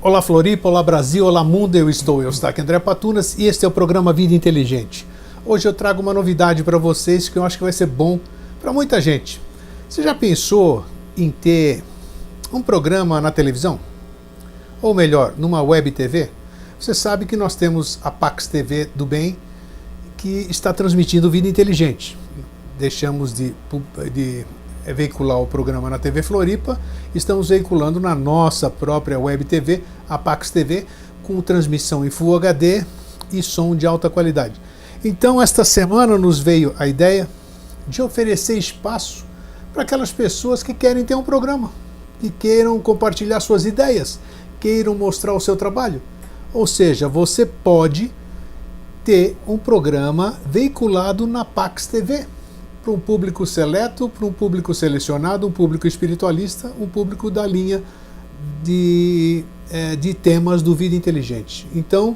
Olá Floripa, olá Brasil, olá mundo, eu estou aqui André Patunas e este é o programa Vida Inteligente. Hoje eu trago uma novidade para vocês que eu acho que vai ser bom para muita gente. Você já pensou em ter um programa na televisão? Ou melhor, numa web TV? Você sabe que nós temos a Pax TV do Bem que está transmitindo Vida Inteligente. Deixamos de veicular o programa na TV Floripa, estamos veiculando na nossa própria web TV, a Pax TV, com transmissão em Full HD e som de alta qualidade. Então, esta semana nos veio a ideia de oferecer espaço para aquelas pessoas que querem ter um programa, que queiram compartilhar suas ideias, queiram mostrar o seu trabalho. Ou seja, você pode ter um programa veiculado na Pax TV, para um público seleto, para um público selecionado, um público espiritualista, um público da linha de temas do Vida Inteligente. Então,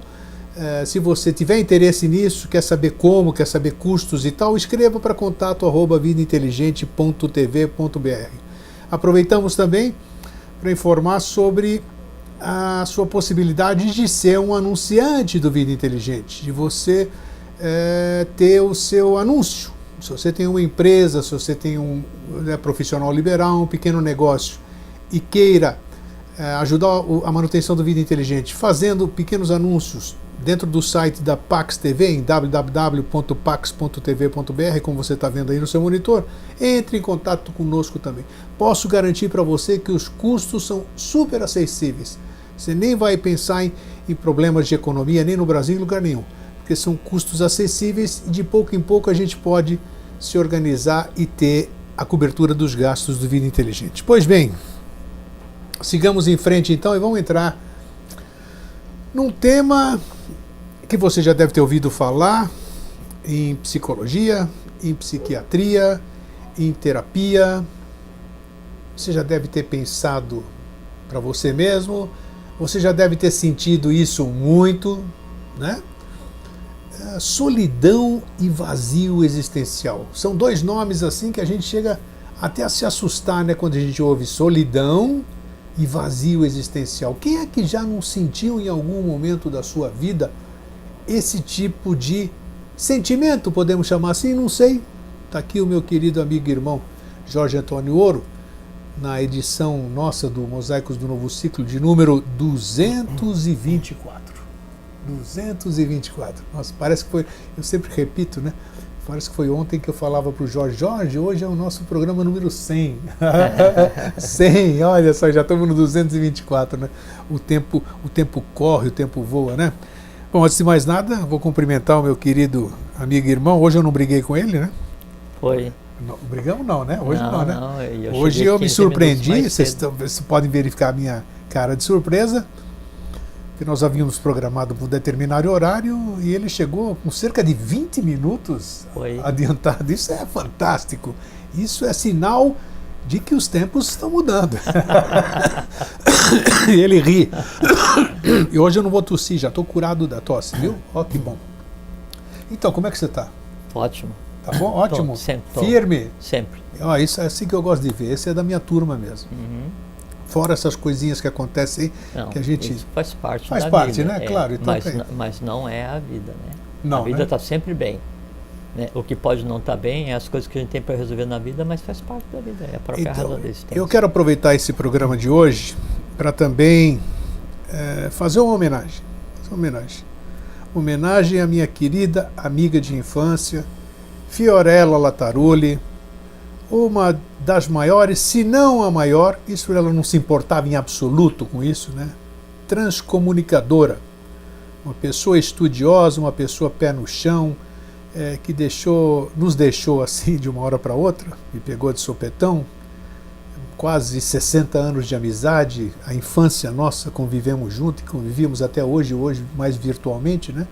se você tiver interesse nisso, quer saber como, quer saber custos e tal, escreva para contato@vidainteligente.tv.br. Aproveitamos também para informar sobre a sua possibilidade de ser um anunciante do Vida Inteligente, de você ter o seu anúncio. Se você tem uma empresa, se você tem um profissional liberal, um pequeno negócio e queira ajudar a manutenção do Vida Inteligente fazendo pequenos anúncios dentro do site da Pax TV, em www.pax.tv.br, como você está vendo aí no seu monitor, entre em contato conosco também. Posso garantir para você que os custos são super acessíveis. Você nem vai pensar em problemas de economia, nem no Brasil, em lugar nenhum. Porque são custos acessíveis e de pouco em pouco a gente pode se organizar e ter a cobertura dos gastos do Vida Inteligente. Pois bem, sigamos em frente então e vamos entrar num tema que você já deve ter ouvido falar em psicologia, em psiquiatria, em terapia. Você já deve ter pensado para você mesmo, você já deve ter sentido isso muito, né? Solidão e vazio existencial. São dois nomes assim que a gente chega até a se assustar, né, quando a gente ouve solidão e vazio existencial. Quem é que já não sentiu em algum momento da sua vida esse tipo de sentimento, podemos chamar assim? Não sei. Está aqui o meu querido amigo e irmão Jorge Antônio Ouro, na edição nossa do Mosaicos do Novo Ciclo, de número 224. 224. Nossa, parece que foi, eu sempre repito, né? Parece que foi ontem que eu falava para o Jorge, hoje é o nosso programa número 100. 100, olha só, já estamos no 224, né? O tempo corre, o tempo voa, né? Bom, antes de mais nada, vou cumprimentar o meu querido amigo e irmão. Hoje eu não briguei com ele, né? Foi. Não, brigamos não, né? Hoje não, né? Não, hoje eu me surpreendi, vocês podem verificar a minha cara de surpresa, que nós havíamos programado para um determinado horário e ele chegou com cerca de 20 minutos adiantado. Isso é fantástico. Isso é sinal de que os tempos estão mudando. E ele ri. E hoje eu não vou tossir, já estou curado da tosse, viu? Ó, que bom. Então, como é que você está? Ótimo. Tá bom? Ótimo? Sempre. Firme? Sempre. Ó, isso é assim que eu gosto de ver. Esse é da minha turma mesmo. Uhum. Fora essas coisinhas que acontecem aí, que a gente... Isso faz parte da vida, né? Claro. Então, mas não é a vida, né? Não, a vida está sempre bem. Né? O que pode não estar bem é as coisas que a gente tem para resolver na vida, mas faz parte da vida, é a própria razão da existência. Eu quero aproveitar esse programa de hoje para também fazer uma homenagem. Homenagem à minha querida amiga de infância, Fiorella Latarulli, uma das maiores, se não a maior, isso ela não se importava em absoluto com isso, né? Transcomunicadora, uma pessoa estudiosa, uma pessoa pé no chão, que nos deixou assim de uma hora para outra, me pegou de sopetão, quase 60 anos de amizade, a infância nossa, convivemos juntos, e convivíamos até hoje mais virtualmente, né?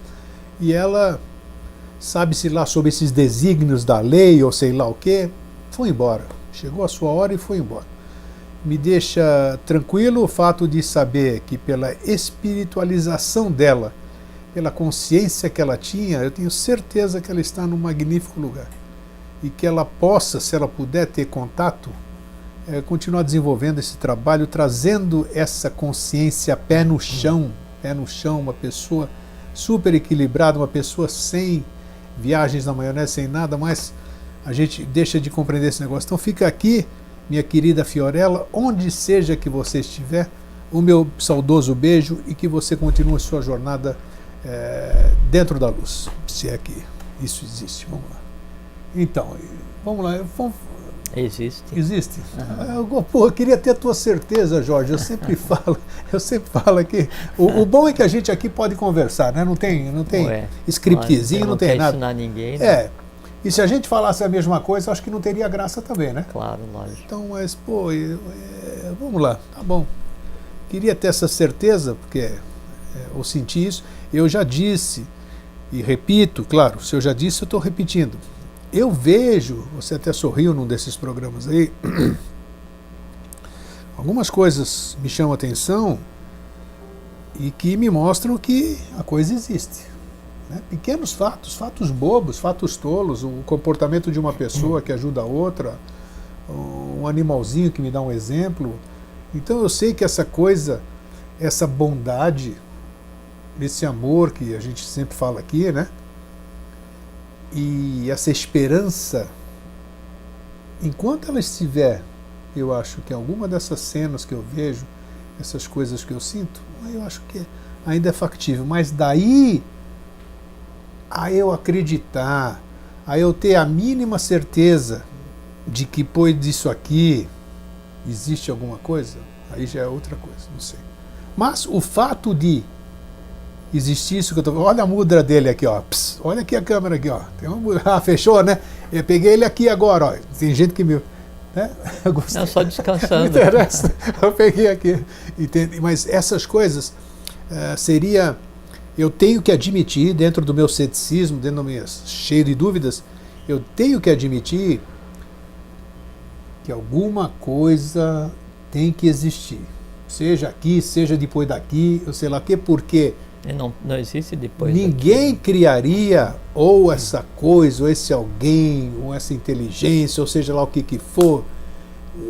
E ela, sabe-se lá sobre esses desígnios da lei ou sei lá o quê, foi embora. Chegou a sua hora e foi embora. Me deixa tranquilo o fato de saber que pela espiritualização dela, pela consciência que ela tinha, eu tenho certeza que ela está num magnífico lugar. E que ela possa, se ela puder ter contato, continuar desenvolvendo esse trabalho, trazendo essa consciência pé no chão, uma pessoa super equilibrada, uma pessoa sem viagens na maionese, sem nada, mas a gente deixa de compreender esse negócio. Então fica aqui, minha querida Fiorella, onde seja que você estiver, o meu saudoso beijo e que você continue sua jornada dentro da luz, se é que isso existe. Vamos lá. Então, vamos lá. Existe. Existe? Eu queria ter a tua certeza, Jorge. Eu sempre falo aqui. O bom é que a gente aqui pode conversar, né? Não tem scriptzinho, não tem nada. Ensinar ninguém, né? E se a gente falasse a mesma coisa, acho que não teria graça também, né? Claro, lógico. Então, mas, vamos lá, tá bom. Queria ter essa certeza, porque eu senti isso. Eu já disse, e repito, claro, se eu já disse, eu estou repetindo. Eu vejo, você até sorriu num desses programas aí, algumas coisas me chamam a atenção e que me mostram que a coisa existe. Né? Pequenos fatos bobos, fatos tolos, o comportamento de uma pessoa que ajuda a outra, um animalzinho que me dá um exemplo. Então eu sei que essa coisa, essa bondade, esse amor que a gente sempre fala aqui, né? E essa esperança, enquanto ela estiver, eu acho que alguma dessas cenas que eu vejo, essas coisas que eu sinto, eu acho que ainda é factível. Mas daí a eu acreditar, a eu ter a mínima certeza de que depois disso aqui existe alguma coisa, aí já é outra coisa, não sei. Mas o fato de existir isso que eu tô... Olha a mudra dele aqui, ó. Pss, olha aqui a câmera aqui, ó. Tem uma mudra... Ah, fechou, né? Eu peguei ele aqui agora, ó. Tem gente que me... Né? Eu gostei. Não, só descansando. Não interessa. Eu peguei aqui. Entende? Mas essas coisas seria... Eu tenho que admitir, dentro do meu ceticismo, dentro do meu cheio de dúvidas, eu tenho que admitir que alguma coisa tem que existir. Seja aqui, seja depois daqui, eu sei lá o quê, porque... Não existe depois. Ninguém criaria ou essa coisa, ou esse alguém, ou essa inteligência, ou seja lá o que for,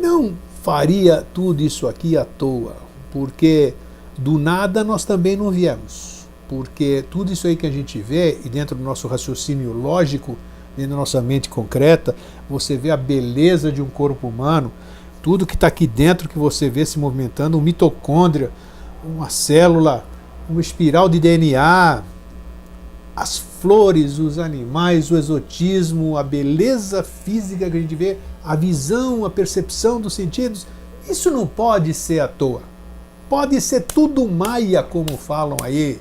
não faria tudo isso aqui à toa, porque do nada nós também não viemos. Porque tudo isso aí que a gente vê, e dentro do nosso raciocínio lógico, dentro da nossa mente concreta, você vê a beleza de um corpo humano, tudo que está aqui dentro que você vê se movimentando, um mitocôndria, uma célula, uma espiral de DNA, as flores, os animais, o exotismo, a beleza física que a gente vê, a visão, a percepção dos sentidos, isso não pode ser à toa. Pode ser tudo maia, como falam aí,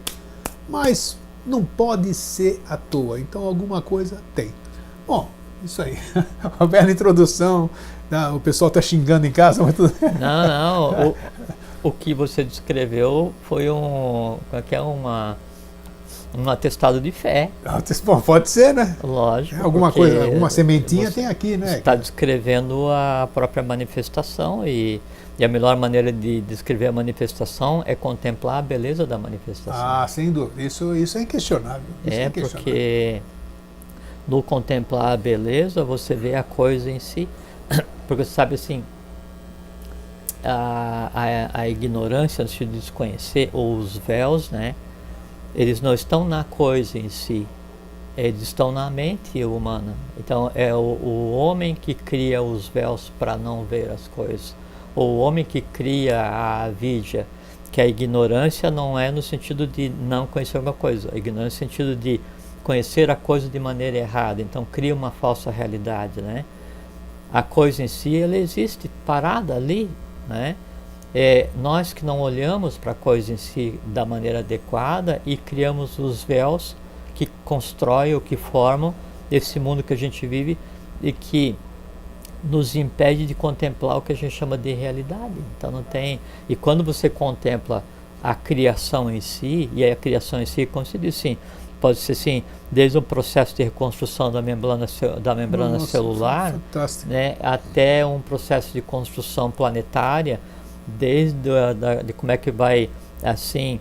mas não pode ser à toa. Então alguma coisa tem. Bom, isso aí. Uma bela introdução. O pessoal está xingando em casa, mas tudo... Não. O que você descreveu foi um atestado de fé. Bom, pode ser, né? Lógico. Alguma coisa, alguma sementinha tem aqui, né? Você está descrevendo a própria manifestação e a melhor maneira de descrever a manifestação é contemplar a beleza da manifestação. Ah, sem dúvida. Isso é inquestionável. Porque no contemplar a beleza você vê a coisa em si. Porque você sabe assim, a ignorância, o desconhecer, ou os véus, né? Eles não estão na coisa em si, eles estão na mente humana. Então é o homem que cria os véus para não ver as coisas, ou o homem que cria a avidya, que a ignorância não é no sentido de não conhecer uma coisa, a ignorância no sentido de conhecer a coisa de maneira errada, então cria uma falsa realidade, né? A coisa em si, ela existe parada ali, né? Nós que não olhamos para a coisa em si da maneira adequada e criamos os véus que constroem ou que formam esse mundo que a gente vive e que nos impede de contemplar o que a gente chama de realidade. Então não tem... E quando você contempla a criação em si, e a criação em si, como se diz assim, pode ser assim, desde o processo de reconstrução da membrana celular, né, até um processo de construção planetária, desde de como é que vai assim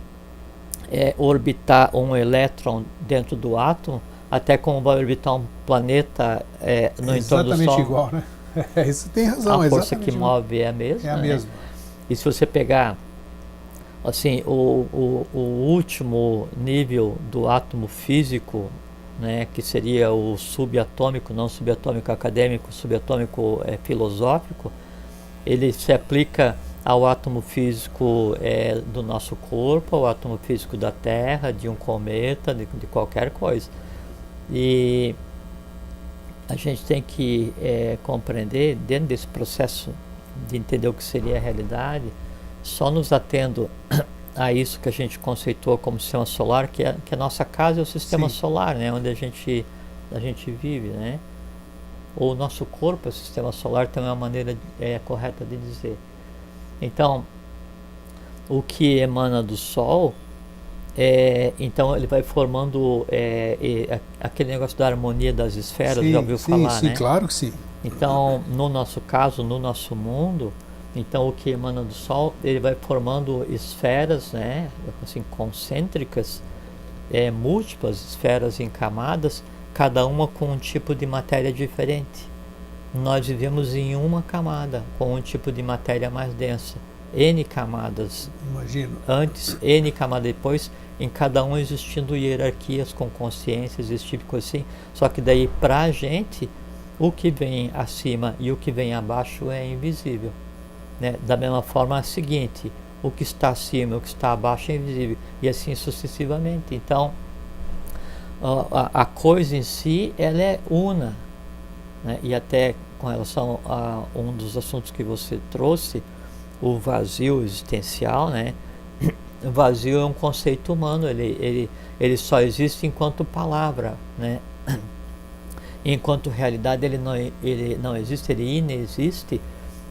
orbitar um elétron dentro do átomo, até como vai orbitar um planeta no entorno do Sol. Exatamente igual, né? Isso tem razão. A força exatamente, que move é a mesma. É a né? mesma. E se você pegar assim, o último nível do átomo físico, né, que seria o subatômico, não subatômico acadêmico, subatômico filosófico, ele se aplica ao átomo físico do nosso corpo, ao átomo físico da Terra, de um cometa, de qualquer coisa. E a gente tem que compreender, dentro desse processo de entender o que seria a realidade, só nos atendo a isso que a gente conceitou como sistema solar, que a nossa casa é o sistema solar, né, onde a gente vive, né? Ou o nosso corpo é o sistema solar, também é uma maneira correta de dizer. Então, o que emana do Sol, então ele vai formando aquele negócio da harmonia das esferas, já ouviu falar, sim, né? Claro que sim. Então, no nosso caso, no nosso mundo, então o que emana do Sol, ele vai formando esferas, né, assim, concêntricas, múltiplas esferas em camadas, cada uma com um tipo de matéria diferente. Nós vivemos em uma camada, com um tipo de matéria mais densa. N camadas. Imagino. Antes, N camadas depois, em cada um existindo hierarquias com consciências, esse tipo de coisa assim. Só que daí, pra gente, o que vem acima e o que vem abaixo é invisível. Né? Da mesma forma, é a seguinte, o que está acima e o que está abaixo é invisível, e assim sucessivamente. Então, a coisa em si, ela é una, né? E até com relação a um dos assuntos que você trouxe, o vazio existencial, né? O vazio é um conceito humano, ele só existe enquanto palavra, né? Enquanto realidade ele não existe, ele inexiste,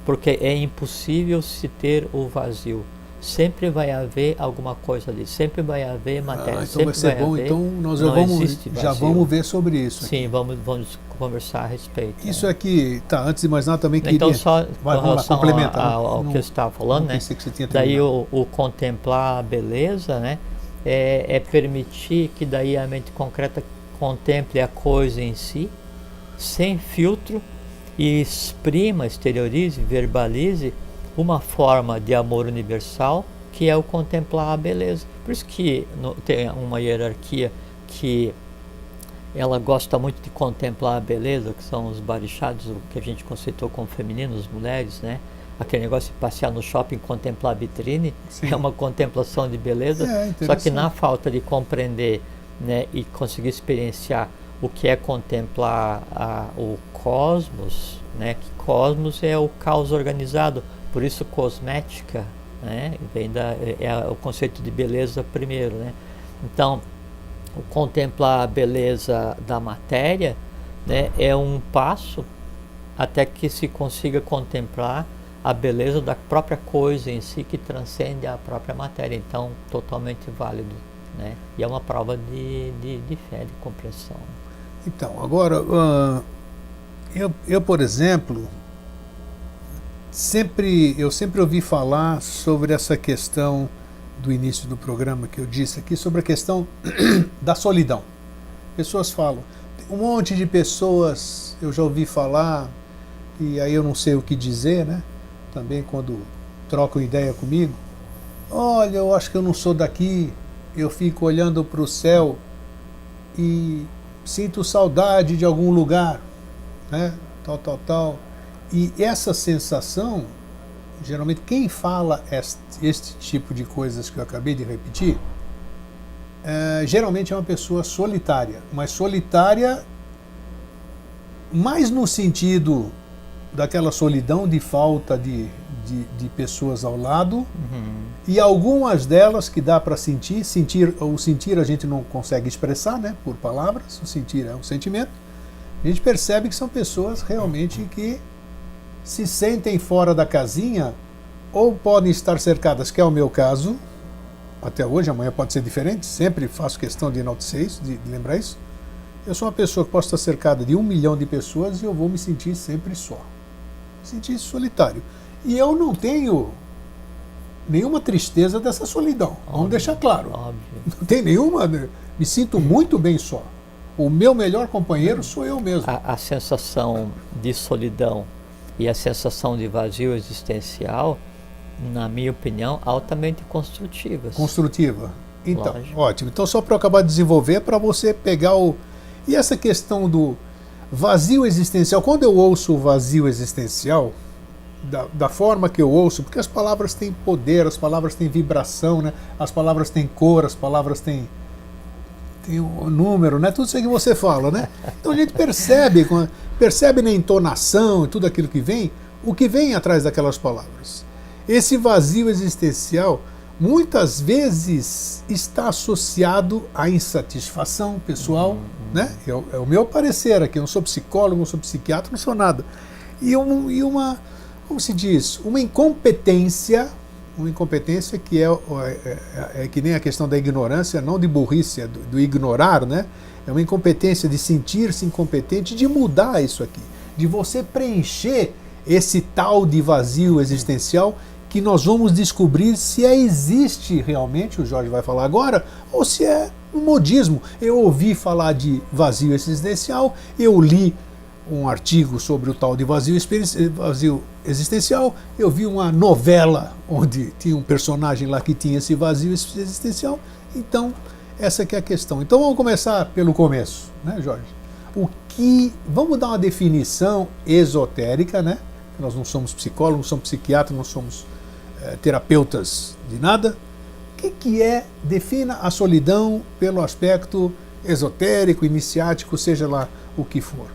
porque é impossível se ter o vazio. Sempre vai haver alguma coisa ali, sempre vai haver matéria. Então vai ser bom, então nós já vamos ver sobre isso. Sim, vamos conversar a respeito. Isso aqui, tá, antes de mais nada também queria... Então só vamos lá, complementar. ao que você estava falando, né? Que você tinha daí o contemplar a beleza, né? É permitir que daí a mente concreta contemple a coisa em si, sem filtro, e exprima, exteriorize, verbalize uma forma de amor universal, que é o contemplar a beleza. Por isso que tem uma hierarquia que ela gosta muito de contemplar a beleza, que são os barichados, o que a gente conceitou como femininos, mulheres, né? Aquele negócio de passear no shopping, contemplar a vitrine, é uma contemplação de beleza, só que na falta de compreender, né, e conseguir experienciar o que é contemplar o cosmos, né? Que cosmos é o caos organizado, por isso cosmética, né? Vem o conceito de beleza primeiro, né? Então, o contemplar a beleza da matéria, né, é um passo até que se consiga contemplar a beleza da própria coisa em si, que transcende a própria matéria. Então, totalmente válido, né? E é uma prova de fé, de compreensão. Então, agora, eu por exemplo, eu sempre ouvi falar sobre essa questão do início do programa que eu disse aqui, sobre a questão da solidão. Pessoas falam, um monte de pessoas eu já ouvi falar, e aí eu não sei o que dizer, né? Também quando trocam ideia comigo, olha, eu acho que eu não sou daqui, eu fico olhando para o céu e sinto saudade de algum lugar, né? Tal. E essa sensação, geralmente quem fala este tipo de coisas que eu acabei de repetir, geralmente é uma pessoa solitária, mas solitária mais no sentido daquela solidão de falta de pessoas ao lado, e algumas delas que dá para sentir a gente não consegue expressar, né, por palavras, o sentir é um sentimento, a gente percebe que são pessoas realmente que se sentem fora da casinha, ou podem estar cercadas, que é o meu caso, até hoje, amanhã pode ser diferente, sempre faço questão de enaltecer isso, de lembrar isso. Eu sou uma pessoa que posso estar cercada de 1 milhão de pessoas e eu vou me sentir sempre só, me sentir solitário. E eu não tenho nenhuma tristeza dessa solidão, vamos deixar claro. Óbvio. Não tem nenhuma, me sinto muito bem só. O meu melhor companheiro sou eu mesmo. A sensação de solidão E a sensação de vazio existencial, na minha opinião, altamente construtivas. Construtiva. Então, Lógico. ótimo. Então, só para eu acabar de desenvolver, para você pegar o... E essa questão do vazio existencial, quando eu ouço o vazio existencial, da forma que eu ouço, porque as palavras têm poder, as palavras têm vibração, né? As palavras têm cor, as palavras têm um número, né? Tudo isso que você fala, né? Então a gente percebe na entonação e tudo aquilo que vem, o que vem atrás daquelas palavras. Esse vazio existencial muitas vezes está associado à insatisfação pessoal, né? É o meu parecer aqui, eu não sou psicólogo, não sou psiquiatra, não sou nada. E uma, como se diz, uma incompetência que é que nem a questão da ignorância, não de burrice, do ignorar, né? É uma incompetência de sentir-se incompetente, de mudar isso aqui, de você preencher esse tal de vazio existencial que nós vamos descobrir se existe realmente, o Jorge vai falar agora, ou se é um modismo. Eu ouvi falar de vazio existencial, eu li um artigo sobre o tal de vazio existencial, eu vi uma novela onde tinha um personagem lá que tinha esse vazio existencial, então essa que é a questão. Então vamos começar pelo começo, né, Jorge? Vamos dar uma definição esotérica, né? Nós não somos psicólogos, não somos psiquiatras, não somos terapeutas de nada. O que é? Defina a solidão pelo aspecto esotérico, iniciático, seja lá o que for.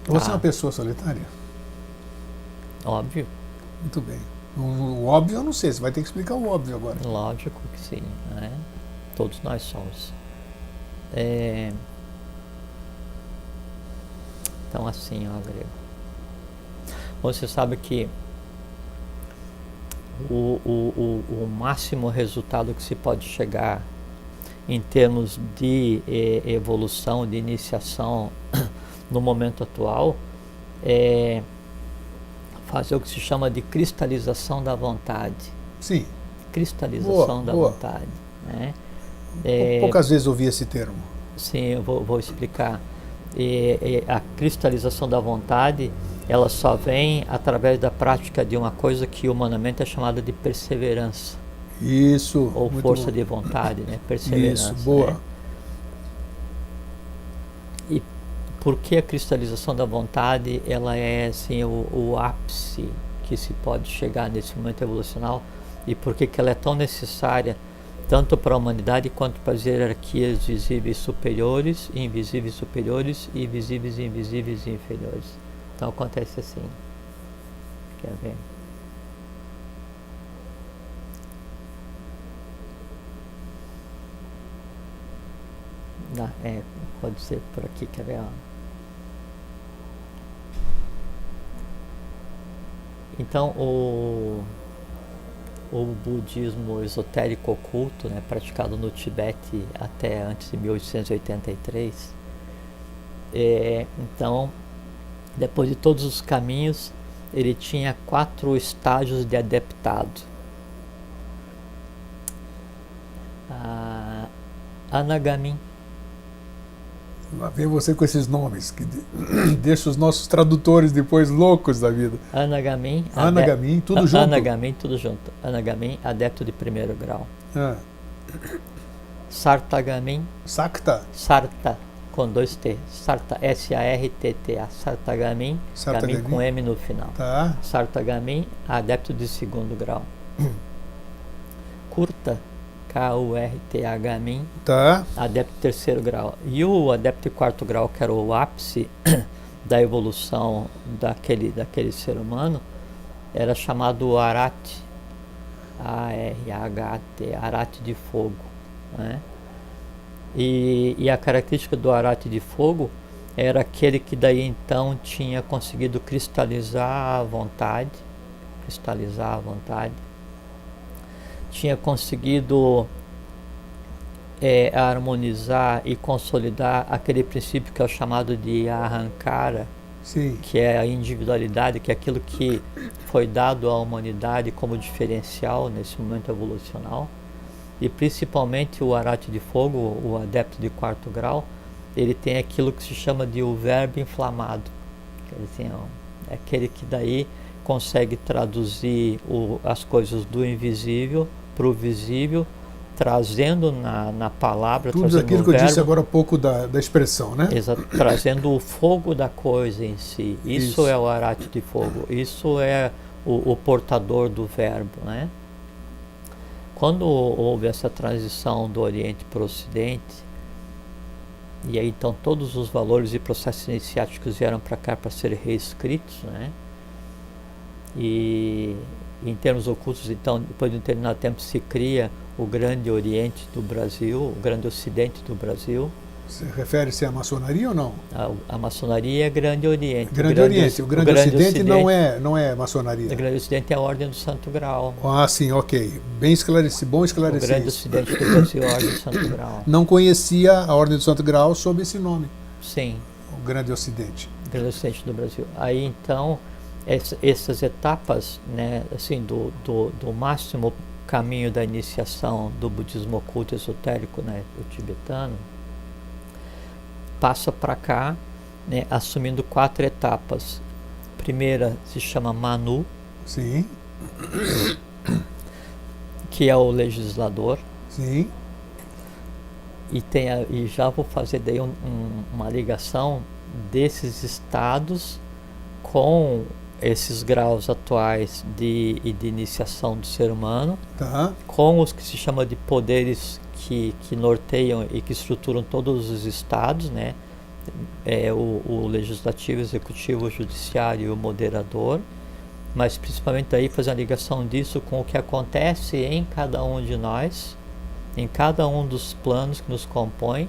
Você é uma pessoa solitária? Óbvio. Muito bem. O óbvio eu não sei, você vai ter que explicar o óbvio agora. Lógico que sim, né? Todos nós somos. Então assim, ó, Grego. Você sabe que o máximo resultado que se pode chegar em termos de evolução, de iniciação no momento atual, é fazer o que se chama de cristalização da vontade. Sim. Cristalização da vontade. Né? Poucas vezes ouvi esse termo. Sim, eu vou explicar. A cristalização da vontade, ela só vem através da prática de uma coisa que humanamente é chamada de perseverança. Isso. Ou força de vontade, né? Perseverança. Isso, boa. Né? E por que a cristalização da vontade, ela é assim, o ápice que se pode chegar nesse momento evolucional, e por que ela é tão necessária tanto para a humanidade quanto para as hierarquias visíveis superiores, invisíveis superiores e visíveis, invisíveis e inferiores. Então acontece assim. Quer ver? Pode ser por aqui, quer ver? Ó. Então o budismo esotérico oculto, né, praticado no Tibete até antes de 1883, então, depois de todos os caminhos, ele tinha 4 estágios de adeptado. Anagamin. Lá vem você com esses nomes que deixa os nossos tradutores depois loucos da vida. Anagamin, tudo junto. Anagamin, tudo junto. Anagamin, adepto de 1º grau. Sartagamin. Sarta, com 2 T. Sarta, S-A-R-T-T-A. Sartagamin, Gamin com M no final. Tá. Sartagamin, adepto de 2º grau. Kurta, K-U-R-T-H-Min, tá. Adepto de 3º grau. E o adepto de 4º grau, que era o ápice da evolução daquele ser humano, era chamado Arati, A-R-H-T, Arati de fogo. Né? E a característica do Arati de fogo era aquele que daí então tinha conseguido cristalizar a vontade, tinha conseguido harmonizar e consolidar aquele princípio que é o chamado de Ahankara, Sim. que é a individualidade, que é aquilo que foi dado à humanidade como diferencial nesse momento evolucional. E principalmente o Arati de fogo, o adepto de 4º grau, ele tem aquilo que se chama de o verbo inflamado. Assim, é aquele que daí consegue traduzir as coisas do invisível para o visível, trazendo na palavra, Tudo trazendo aquilo no que eu verbo, disse agora há pouco da expressão, né? trazendo o fogo da coisa em si. Isso é o arate de fogo, isso é o portador do verbo, né? Quando houve essa transição do Oriente para o Ocidente, e aí então todos os valores e processos iniciáticos vieram para cá para serem reescritos, né? E em termos ocultos, então, depois de um determinado tempo se cria o Grande Oriente do Brasil, o Grande Ocidente do Brasil. Você refere-se à maçonaria ou não? A maçonaria é Grande Oriente. Grande Oriente. O Grande Ocidente não é maçonaria. O Grande Ocidente é a Ordem do Santo Grau. Ah, sim, ok. Bem esclarecido, bom esclarecer. O Grande Ocidente do Brasil é a Ordem do Santo Grau. Não conhecia a Ordem do Santo Grau sob esse nome. Sim. O Grande Ocidente. O Grande Ocidente do Brasil. Aí então, essas etapas, né, assim, do máximo caminho da iniciação do budismo oculto esotérico, né, o tibetano, passa para cá, né, assumindo 4 etapas. Primeira se chama Manu, sim, que é o legislador. Sim. E já vou fazer daí uma ligação desses estados com esses graus atuais de iniciação do ser humano, Tá. com os que se chama de poderes que norteiam e que estruturam todos os estados, né? O legislativo, o executivo, o judiciário e o moderador, mas principalmente daí fazer a ligação disso com o que acontece em cada um de nós, em cada um dos planos que nos compõem,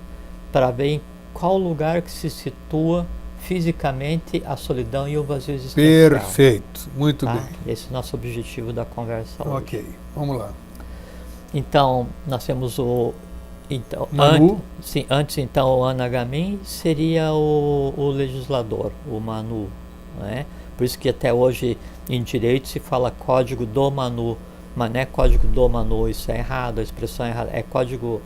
para ver em qual lugar que se situa fisicamente a solidão e o vazio existencial. Perfeito, muito Tá? bem. Esse é o nosso objetivo da conversa hoje. Ok, vamos lá. Então, nós temos o... Então, Manu. antes então o Anagamin seria o legislador, o Manu, né? Por isso que até hoje em direito se fala código do Manu, mas não é código do Manu, isso é errado, a expressão é errada, é código,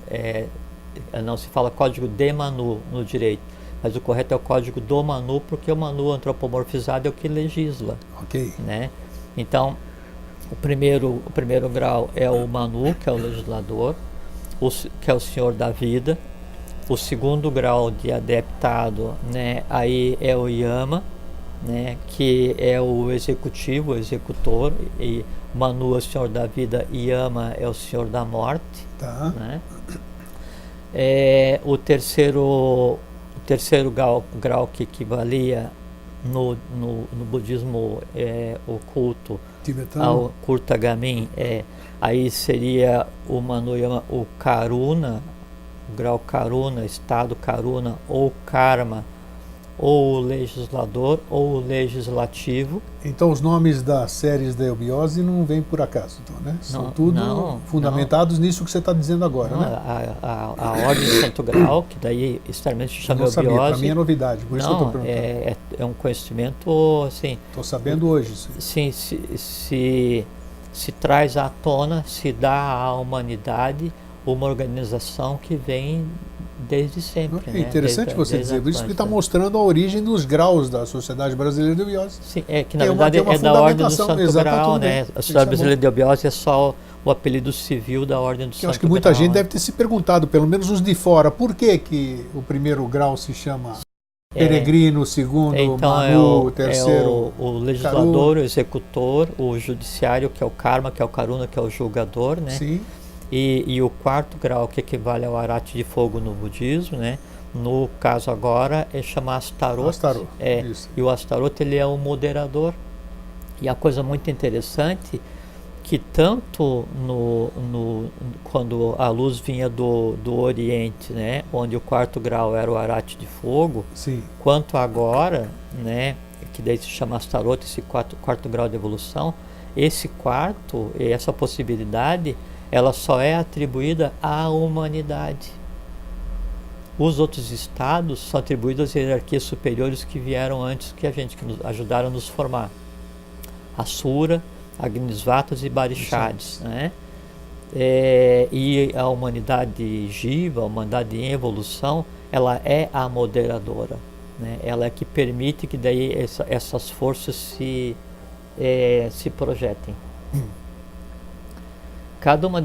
não se fala código de Manu no direito, mas o correto é o código do Manu, porque o Manu antropomorfizado é o que legisla, Ok. né? Então, o primeiro grau é o Manu, que é o legislador, que é o senhor da vida. O segundo grau de adeptado, né, aí é o Yama, né, que é o executivo, o executor, e Manu é o senhor da vida, Yama é o senhor da morte. Tá. Né? O terceiro grau que equivalia no budismo oculto Tibetano. ao Kurtagamin, aí seria o Manu Yama, o Karuna, o grau Karuna, estado Karuna, ou Karma, ou o legislador, ou o legislativo. Então os nomes das séries da eubiose não vêm por acaso, então, né? São tudo fundamentados nisso que você está dizendo agora, né? A ordem do Santo Grau, que daí extremamente se chama eubiose. Para mim é novidade, por isso que eu estou perguntando. É um conhecimento, assim... Estou sabendo hoje. Sim, se traz à tona, se dá à humanidade uma organização que vem desde sempre. É interessante você dizer isso, porque está mostrando a origem dos graus da Sociedade Brasileira de Eubiose. Sim, que na verdade é da Ordem do Santo Grau, né? A Sociedade Brasileira de Eubiose é só o apelido civil da Ordem do Santo Grau. Eu acho que muita gente deve ter se perguntado, pelo menos os de fora, por que o primeiro grau se chama Peregrino, o segundo então Manu, o terceiro o legislador, Karuna, o executor, o judiciário, que é o Karma, que é o Karuna, que é o julgador, né? Sim. E o quarto grau, que equivale ao arate de fogo no budismo, né? No caso agora é chamar Astaroth. Astaroth, isso. E o Astaroth, ele é o moderador. E a coisa muito interessante que tanto quando a luz vinha do Oriente, né, onde o quarto grau era o arate de fogo, sim, quanto agora, né, que daí se chama Astaroth, esse quarto grau de evolução, essa possibilidade, ela só é atribuída à humanidade. Os outros estados são atribuídos às hierarquias superiores que vieram antes que a gente, que nos ajudaram a nos formar. Asura, Agnisvatas e Barishads, né? E a humanidade Jiva, a humanidade em evolução, ela é a moderadora, né? Ela é que permite que daí essas forças se projetem. Cada uma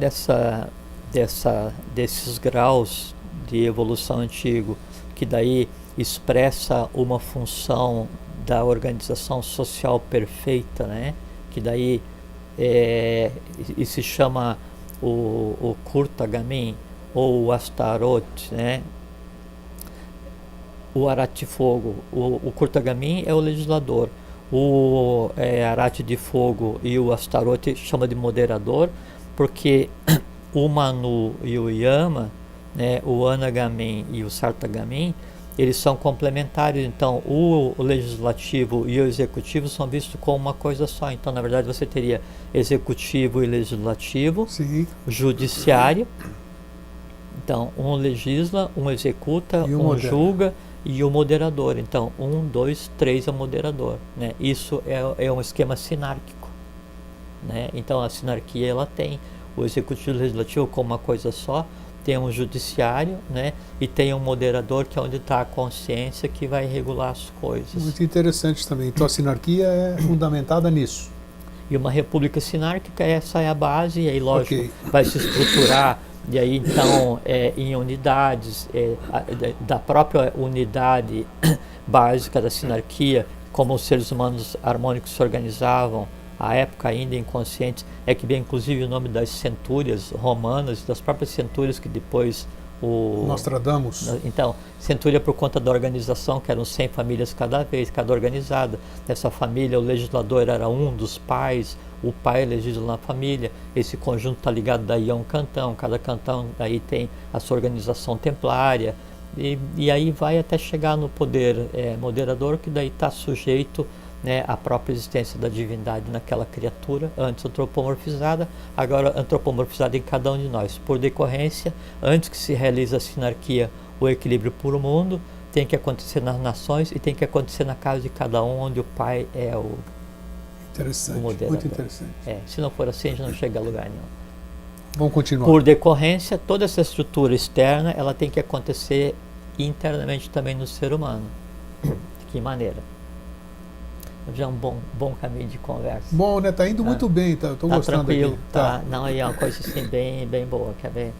desses graus de evolução antigo, que daí expressa uma função da organização social perfeita, né? Que daí e se chama o Kurtagamin ou o Astaroth, né? O Arath de Fogo, o Kurtagamin é o legislador, o Arath de Fogo e o Astaroth chama de moderador, porque o Manu e o Yama, né, o Anagamin e o Sartagamin, eles são complementares. Então o legislativo e o executivo são vistos como uma coisa só. Então, na verdade, você teria executivo e legislativo, Sim. Judiciário. Então, um legisla, um executa, um julga e o moderador. Então, 1, 2, 3 é o moderador, né? Isso é um esquema sinárquico, né? Então, a sinarquia, ela tem o executivo e o legislativo como uma coisa só, tem um judiciário, né? E tem um moderador, que é onde está a consciência, que vai regular as coisas. Muito interessante também. Então, a sinarquia é fundamentada nisso. E uma república sinárquica, essa é a base, e aí, lógico, vai se estruturar. E aí, então, em unidades, da própria unidade básica da sinarquia, como os seres humanos harmônicos se organizavam, à época ainda inconscientes, é que vem inclusive o nome das centúrias romanas, das próprias centúrias que depois Nostradamus. Então, centúria por conta da organização, que eram 100 famílias cada vez, cada organizada. Nessa família, o legislador era um dos pais, o pai legisla na família. Esse conjunto está ligado daí a um cantão, cada cantão daí tem a sua organização templária, e aí vai até chegar no poder moderador, que daí está sujeito, né, à própria existência da divindade naquela criatura, antes antropomorfizada, agora antropomorfizada em cada um de nós. Por decorrência, antes que se realize a sinarquia, o equilíbrio puro mundo, tem que acontecer nas nações e tem que acontecer na casa de cada um, onde o pai é o moderador. Muito interessante. Se não for assim, a gente não chega a lugar nenhum. Vamos continuar. Por decorrência, toda essa estrutura externa, ela tem que acontecer internamente também no ser humano. De que maneira? Já é um bom caminho de conversa. Bom, né? Tá indo muito bem, estou gostando tranquilo, aqui. Tá. Não, é uma coisa assim bem boa, quer ver?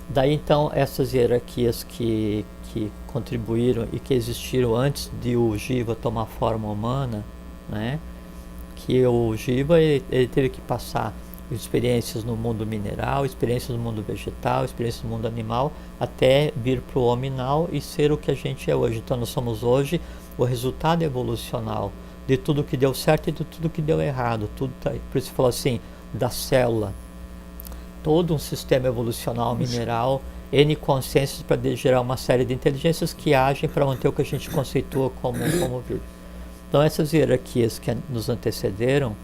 Daí então essas hierarquias que contribuíram e que existiram antes de o Jiva tomar forma humana, né? Que o Jiva ele teve que passar experiências no mundo mineral, experiências no mundo vegetal, experiências no mundo animal, até vir para o hominal e ser o que a gente é hoje. Então nós somos hoje o resultado evolucional de tudo que deu certo e de tudo que deu errado. Tudo tá, por isso falou assim, da célula, todo um sistema evolucional mineral, N consciências para gerar uma série de inteligências que agem para manter o que a gente conceitua como vida. Então essas hierarquias que nos antecederam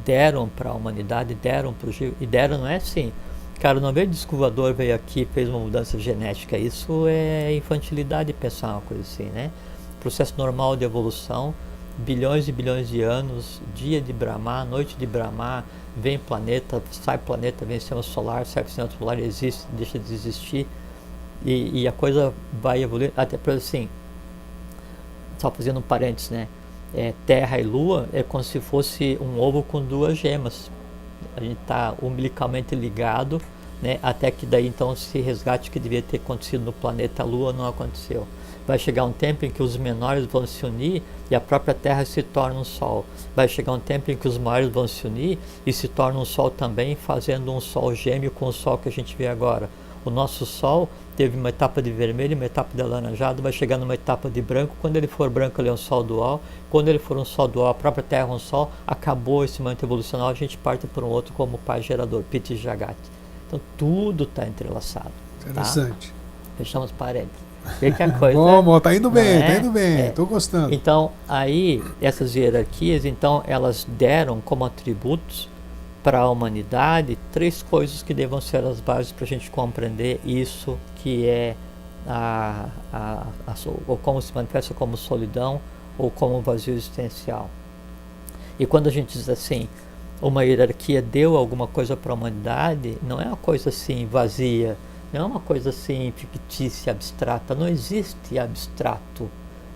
deram para a humanidade, deram para o Jiva, e deram, não é assim, cara, não veio descovador, veio aqui e fez uma mudança genética. Isso é infantilidade pensar uma coisa assim, né? Processo normal de evolução, bilhões e bilhões de anos, dia de Brahma, noite de Brahma, vem planeta, vem sistema solar, sai sistema solar, existe, deixa de existir, e a coisa vai evoluir, até por assim, só fazendo um parênteses, né? Terra e Lua é como se fosse um ovo com duas gemas. A gente está umbilicalmente ligado, né, até que daí então se resgate que devia ter acontecido no planeta Lua, não aconteceu. Vai chegar um tempo em que os menores vão se unir e a própria Terra se torna um Sol. Vai chegar um tempo em que os maiores vão se unir e se torna um Sol também, fazendo um Sol gêmeo com o Sol que a gente vê agora. O nosso Sol teve uma etapa de vermelho e uma etapa de alaranjado, vai chegar numa etapa de branco. Quando ele for branco, ele é um Sol dual. Quando ele for um Sol dual, a própria Terra é um Sol. Acabou esse momento evolucional, a gente parte para um outro como pai gerador, Piti Jagat. Então tudo está entrelaçado. Interessante. Tá? Fechamos parênteses. Que a coisa, bom, tá indo bem, tô gostando. Então, aí, essas hierarquias, então, elas deram como atributos para a humanidade 3 coisas que devam ser as bases para a gente compreender isso que é ou como se manifesta como solidão ou como vazio existencial. E quando a gente diz assim, uma hierarquia deu alguma coisa para a humanidade, não é uma coisa assim vazia, não é uma coisa assim fictícia, abstrata. Não existe abstrato,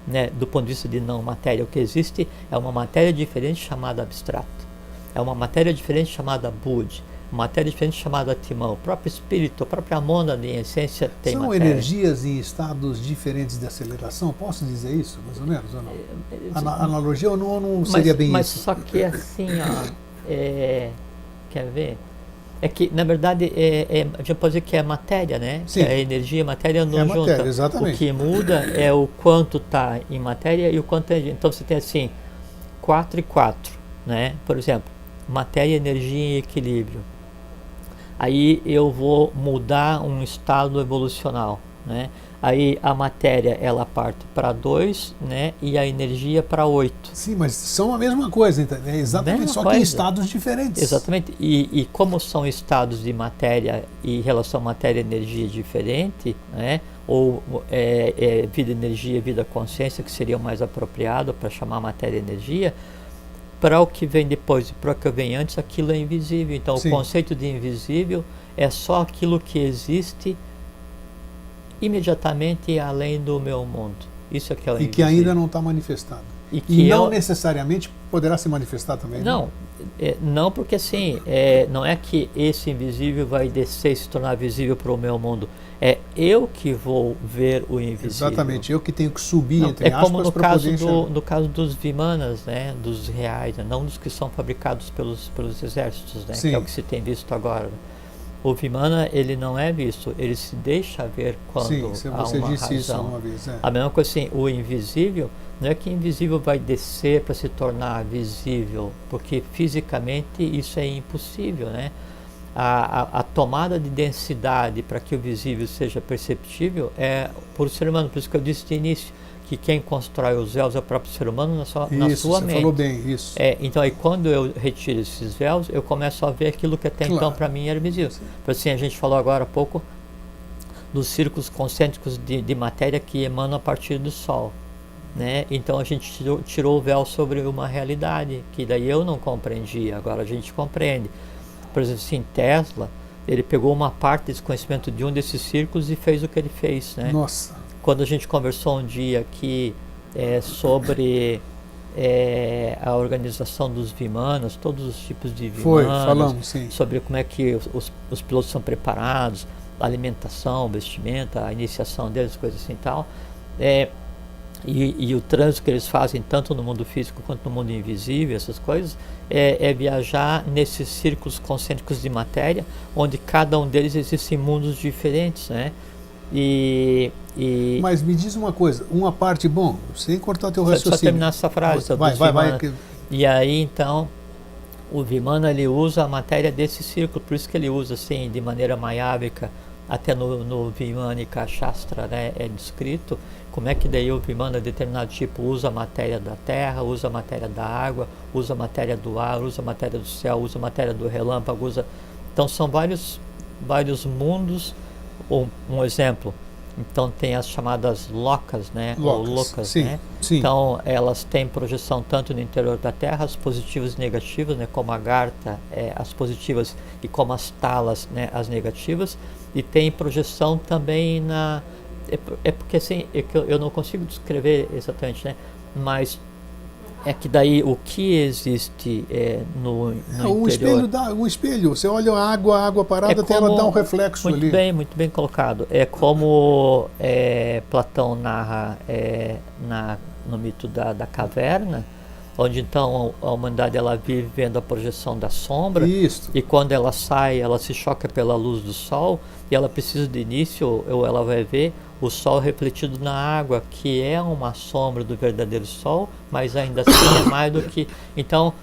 né, do ponto de vista de não matéria. O que existe é uma matéria diferente chamada abstrato. É uma matéria diferente chamada Bud. Uma matéria diferente chamada Timão. O próprio espírito, a própria mônada em essência tem São matéria. energias em estados diferentes de aceleração? Posso dizer isso, mais ou menos? Ou não? Analogia ou não seria bem mas isso? Só que assim, ó, quer ver? É que, na verdade, a gente pode dizer que é matéria, né? Sim. É energia e matéria não juntam. Matéria, exatamente. O que muda é o quanto está em matéria e o quanto é energia. Então você tem assim, 4 e 4, né? Por exemplo, matéria, energia e equilíbrio. Aí eu vou mudar um estado evolucional, né? Aí a matéria ela parte para 2, né? E a energia para 8. Sim, mas são a mesma coisa, então, é exatamente, Mesma só coisa. que em estados diferentes. Exatamente. E como são estados de matéria e relação matéria-energia diferente, né? Ou vida, energia, vida, consciência, que seria o mais apropriado para chamar matéria-energia. Para o que vem depois e para o que vem antes, aquilo é invisível. Então, Sim. O conceito de invisível é só aquilo que existe imediatamente além do meu mundo. Isso é que é o E invisível. que ainda não está manifestado. E não necessariamente poderá se manifestar também. Não, não porque assim, não é que esse invisível vai descer e se tornar visível para o meu mundo. É eu que vou ver o invisível. Exatamente, eu que tenho que subir, Não, entre é como aspas, no para caso, poder enxergar. no caso dos vimanas, né, dos reais, né, não dos que são fabricados pelos exércitos, né, Sim. que é o que se tem visto agora. O vimana, ele não é visto, ele se deixa ver quando Sim, há você uma disse isso razão. uma vez. A mesma coisa assim, o invisível, não é que invisível vai descer para se tornar visível, porque fisicamente isso é impossível, né? A tomada de densidade para que o visível seja perceptível é por o ser humano. Por isso que eu disse de início que quem constrói os véus é o próprio ser humano na sua Isso, você mente. falou bem, isso. Então, aí quando eu retiro esses véus, eu começo a ver aquilo que até então para mim era visível. Por assim, a gente falou agora há pouco dos círculos concêntricos de matéria que emanam a partir do Sol, né? Então a gente tirou o véu sobre uma realidade que daí eu não compreendia, agora a gente compreende. Por exemplo, assim, Tesla, ele pegou uma parte desse conhecimento de um desses círculos e fez o que ele fez, né? Nossa. Quando a gente conversou um dia aqui sobre a organização dos vimanas, todos os tipos de vimanas, falamos, sim. sobre como é que os pilotos são preparados, a alimentação, vestimenta, a iniciação deles, coisas assim e tal, e o trânsito que eles fazem tanto no mundo físico quanto no mundo invisível, essas coisas, é viajar nesses círculos concêntricos de matéria, onde cada um deles existem mundos diferentes, né? Mas me diz uma coisa, uma parte, bom, sem cortar teu raciocínio. Só terminar essa frase. Vai. E aí, então, o Vimana, ele usa a matéria desse círculo, por isso que ele usa, assim, de maneira maiábica, até no Vimanika Shastra, né, é descrito como é que daí o Vimana, determinado tipo, usa a matéria da terra, usa a matéria da água, usa a matéria do ar, usa a matéria do céu, usa a matéria do relâmpago, Então, são vários mundos. Um exemplo, então tem as chamadas locas, né? Ou loucas, sim, né? Sim. Então elas têm projeção tanto no interior da Terra, as positivas e negativas, né? Como a Garta, as positivas, e como as Talas, né? As negativas, e tem projeção também porque assim, que eu não consigo descrever exatamente, né? Mas é que daí o que existe no interior... O espelho, você olha a água parada, ela dá um reflexo ali. Muito bem colocado. É como Platão narra no mito da caverna, onde então a humanidade ela vive vendo a projeção da sombra. Isso. E quando ela sai, ela se choca pela luz do sol e ela precisa de início, ou ela vai ver o sol refletido na água, que é uma sombra do verdadeiro sol, mas ainda assim é mais do que... Então,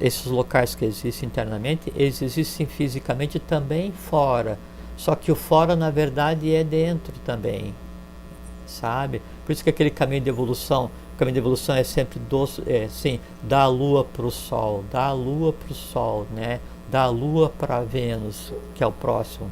esses locais que existem internamente, eles existem fisicamente também fora. Só que o fora, na verdade, é dentro também, sabe? Por isso que aquele caminho de evolução, o caminho de evolução é sempre da Lua para o Sol, da Lua para o Sol, né? Da Lua para Vênus, que é o próximo.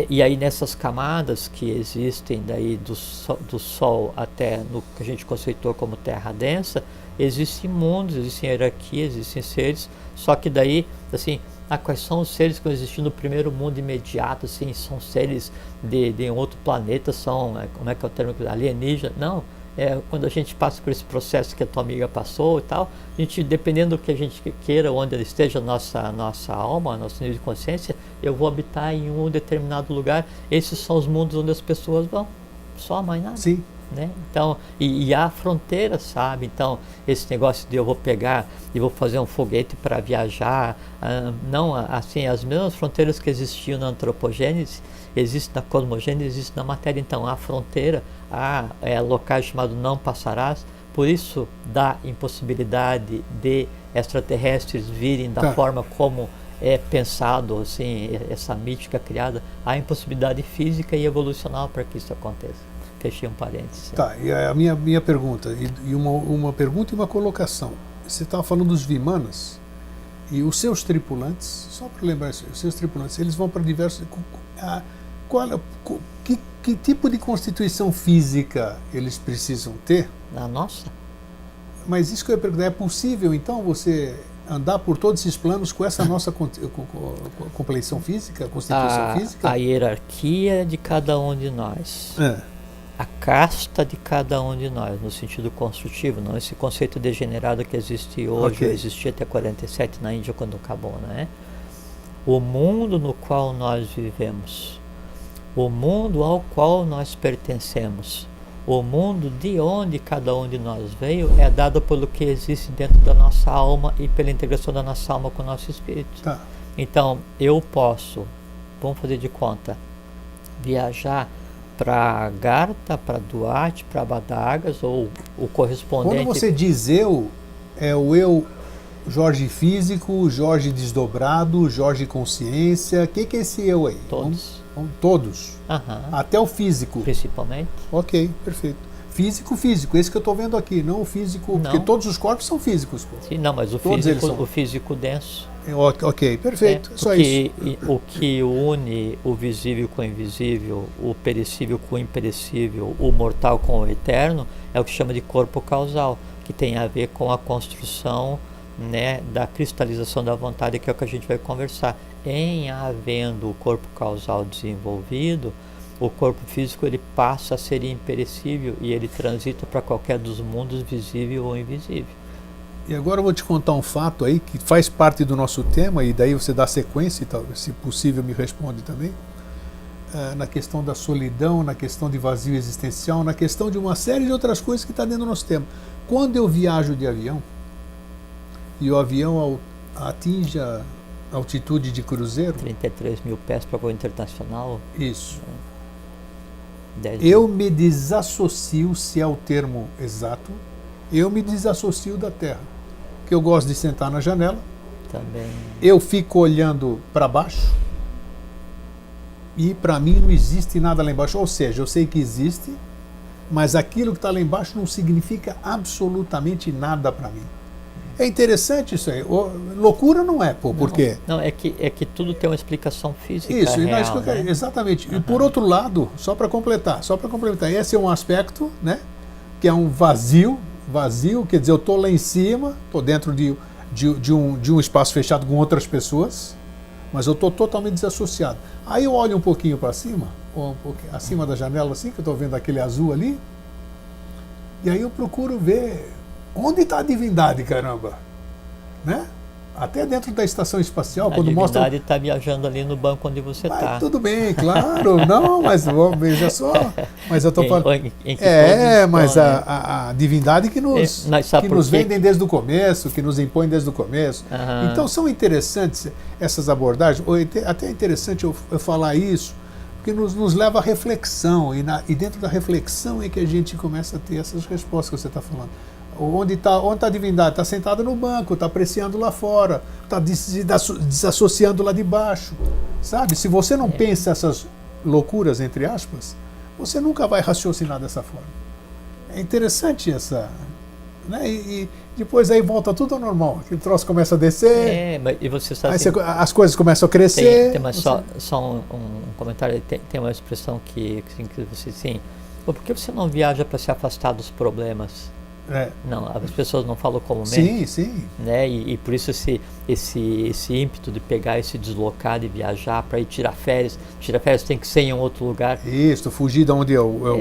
E aí nessas camadas que existem daí do Sol até no que a gente conceitou como Terra densa, existem mundos, existem hierarquias, existem seres, só que daí, assim, quais são os seres que existem no primeiro mundo imediato, assim, são seres de um outro planeta, são, como é que é o termo, alienígena? Não, quando a gente passa por esse processo que a tua amiga passou e tal, a gente, dependendo do que a gente queira, onde esteja a nossa alma, nosso nível de consciência, eu vou habitar em um determinado lugar. Esses são os mundos onde as pessoas vão, só mais nada. Sim. Né? Então, e há fronteiras, sabe? Então, esse negócio de eu vou pegar e vou fazer um foguete para viajar, não, assim, as mesmas fronteiras que existiam na antropogênese, existem na cosmogênese, existem na matéria. Então, há fronteira, há locais chamados não passarás, por isso dá impossibilidade de extraterrestres virem da forma como é pensado, assim, essa mítica criada, há impossibilidade física e evolucional para que isso aconteça. Fechei um parênteses. Tá, e a minha pergunta, e uma pergunta e uma colocação. Você estava falando dos Vimanas, e os seus tripulantes, só para lembrar isso, os seus tripulantes, eles vão para diversos... Que tipo de constituição física eles precisam ter? A nossa? Mas isso que eu ia perguntar, é possível, então, você andar por todos esses planos com essa nossa compleição física, constituição física? A hierarquia de cada um de nós. A casta de cada um de nós, no sentido construtivo, não esse conceito degenerado que existe hoje, existia até 47 na Índia quando acabou, né? O mundo no qual nós vivemos, o mundo ao qual nós pertencemos, o mundo de onde cada um de nós veio é dado pelo que existe dentro da nossa alma e pela integração da nossa alma com o nosso espírito. Tá. Então, eu posso, vamos fazer de conta, viajar para Agartha, para Duarte, para Badagas, ou o correspondente... Quando você diz eu, é o eu Jorge físico, Jorge desdobrado, Jorge consciência, o que é esse eu aí? Todos. Todos? Até o físico? Principalmente. Ok, perfeito. Físico, esse que eu estou vendo aqui, não o físico, porque todos os corpos são físicos. Pô. Sim, não, mas o físico denso. Ok, perfeito, só isso. O que une o visível com o invisível, o perecível com o imperecível, o mortal com o eterno, é o que chama de corpo causal, que tem a ver com a construção, né, da cristalização da vontade, que é o que a gente vai conversar. Em havendo o corpo causal desenvolvido, o corpo físico ele passa a ser imperecível e ele transita para qualquer dos mundos, visível ou invisível. E agora eu vou te contar um fato aí que faz parte do nosso tema, e daí você dá sequência, e se possível me responde também, na questão da solidão, na questão de vazio existencial, na questão de uma série de outras coisas que está dentro do nosso tema. Quando eu viajo de avião, e o avião atinge a altitude de cruzeiro... 33 mil pés para voo internacional. Isso. Eu me desassocio, se é o termo exato, eu me desassocio da Terra. Que eu gosto de sentar na janela, também. Eu fico olhando para baixo, e para mim não existe nada lá embaixo. Ou seja, eu sei que existe, mas aquilo que está lá embaixo não significa absolutamente nada para mim. É interessante isso aí. Loucura não é, por quê? Não, é que tudo tem uma explicação física. Isso, real, né? Exatamente. E por outro lado, só para completar, esse é um aspecto, né, que é um vazio, quer dizer, eu estou lá em cima, estou dentro de um espaço fechado com outras pessoas, mas eu estou totalmente desassociado. Aí eu olho um pouquinho para cima, acima da janela, assim, que eu estou vendo aquele azul ali, e aí eu procuro ver onde está a divindade, caramba, né? Até dentro da estação espacial, quando mostra... A divindade está viajando ali no banco onde você está. Tudo bem, claro, não, mas veja só, mas eu estou falando... mas a divindade que nos vendem desde o começo, que nos impõe desde o começo. Então são interessantes essas abordagens, até é interessante eu falar isso, porque nos leva à reflexão, e dentro da reflexão é que a gente começa a ter essas respostas que você está falando. Onde está a divindade? Está sentada no banco, está apreciando lá fora, está desassociando lá de baixo. Sabe? Se você não pensa essas loucuras, entre aspas, você nunca vai raciocinar dessa forma. É interessante essa... Né? E depois aí volta tudo ao normal. Aquele troço começa a descer, mas e você sabe, as coisas começam a crescer. Só um comentário, tem uma expressão que você... Sim, por que você não viaja para se afastar dos problemas? Não, as pessoas não falam comumente. Sim, sim. Né? E por isso esse ímpeto de pegar e se deslocar, de viajar para ir tirar férias. Tirar férias tem que ser em um outro lugar. Isso, fugir de onde é o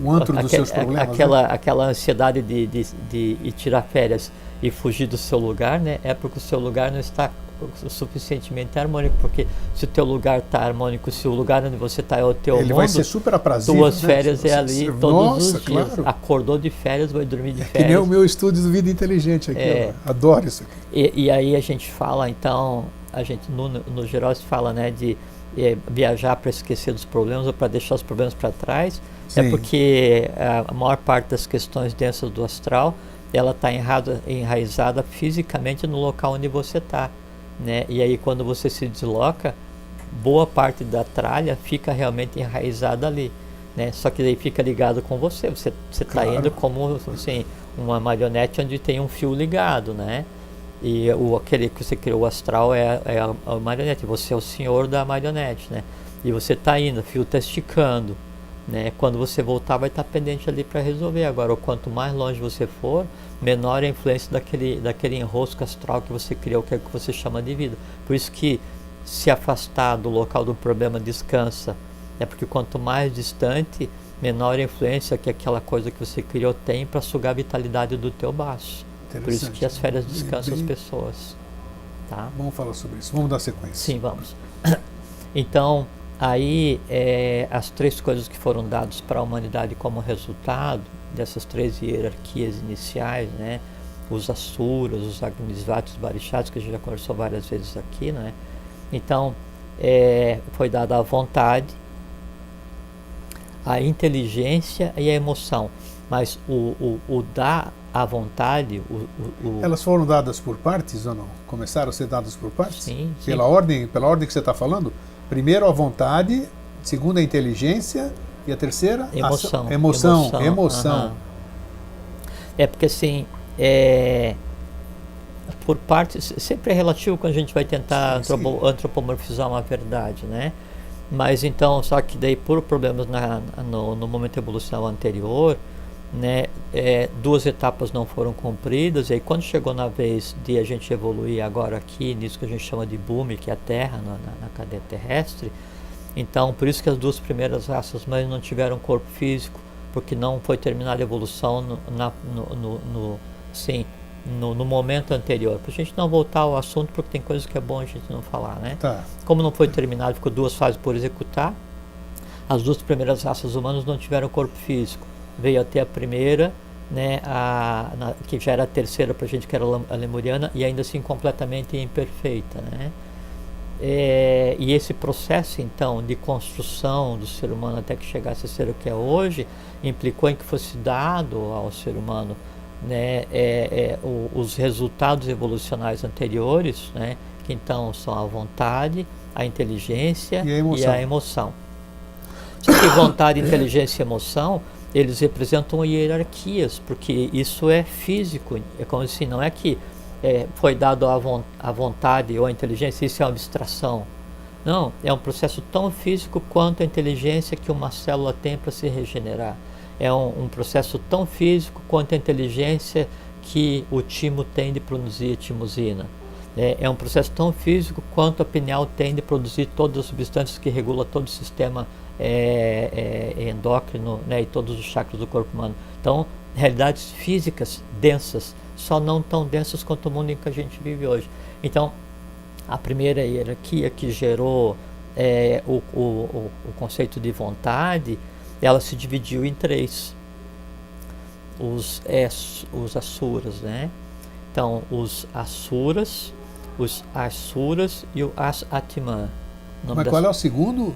antro dos seus problemas. Aquela ansiedade de ir tirar férias e fugir do seu lugar, né? É porque o seu lugar não está o suficientemente harmônico, porque se o teu lugar está harmônico, se o lugar onde você está é o teu mundo, ele vai ser super aprazível, tuas férias é ali todos os dias. Claro. Acordou de férias, vai dormir de férias. Que nem o meu estúdio do Vida Inteligente aqui, adoro isso aqui. E aí a gente fala, então, a gente no geral se fala, né, de viajar para esquecer dos problemas ou para deixar os problemas para trás. Sim. É porque a maior parte das questões densas do astral, ela está enraizada fisicamente no local onde você está. Né? E aí quando você se desloca, boa parte da tralha fica realmente enraizada ali, né? Só que daí fica ligado com você está claro. Indo como assim, uma marionete onde tem um fio ligado, né? E aquele que você criou, o astral, é a marionete, você é o senhor da marionete, né? E você está indo, o fio está esticando, né? Quando você voltar vai estar pendente ali para resolver. Agora, quanto mais longe você for, menor a influência daquele enrosco astral que você criou, que é o que você chama de vida. Por isso que se afastar do local do problema descansa, é porque quanto mais distante, menor a influência que aquela coisa que você criou tem para sugar a vitalidade do teu baço. Por isso que as férias descansam as pessoas. Tá? Vamos falar sobre isso, vamos dar sequência. Sim, vamos. Então, aí as três coisas que foram dadas para a humanidade como resultado dessas três hierarquias iniciais, né? Os asuras, os agnisvatis, os barixatas, que a gente já conversou várias vezes aqui, né? Então, foi dada a vontade, a inteligência e a emoção. Mas o dar a vontade... Elas foram dadas por partes ou não? Começaram a ser dadas por partes? Sim. Pela ordem que você está falando? Primeiro a vontade, segundo a inteligência e a terceira? Emoção. É porque assim, por partes, sempre é relativo quando a gente vai tentar antropomorfizar uma verdade, né? Mas então, só que daí por problemas no momento evolucional anterior, né, duas etapas não foram cumpridas, e aí quando chegou na vez de a gente evoluir agora aqui, nisso que a gente chama de Bhumi, que é a Terra, na cadeia terrestre, então por isso que as duas primeiras raças mães não tiveram corpo físico, porque não foi terminada a evolução no momento anterior. Para a gente não voltar ao assunto, porque tem coisas que é bom a gente não falar, né? Tá. Como não foi terminado, ficou duas fases por executar, as duas primeiras raças humanas não tiveram corpo físico. Veio até a primeira, né, que já era a terceira para a gente, que era a lemuriana, e ainda assim completamente imperfeita, né? E esse processo, então, de construção do ser humano até que chegasse a ser o que é hoje, implicou em que fosse dado ao ser humano, né, os resultados evolucionais anteriores, né, que então são a vontade, a inteligência e a emoção. Só que vontade, inteligência e emoção, eles representam hierarquias, porque isso é físico, é como assim, não é que foi dado a vontade ou a inteligência, isso é uma abstração. Não, é um processo tão físico quanto a inteligência que uma célula tem para se regenerar. É um processo tão físico quanto a inteligência que o timo tem de produzir timosina. É um processo tão físico quanto a pineal tem de produzir todas as substâncias que regulam todo o sistema endócrino, né, e todos os chakras do corpo humano. Então, realidades físicas densas, só não tão densas quanto o mundo em que a gente vive hoje. Então, a primeira hierarquia que gerou o conceito de vontade, ela se dividiu em três. Os asuras, né? Então, os asuras, os asuras e o as-atman. Mas qual é o segundo?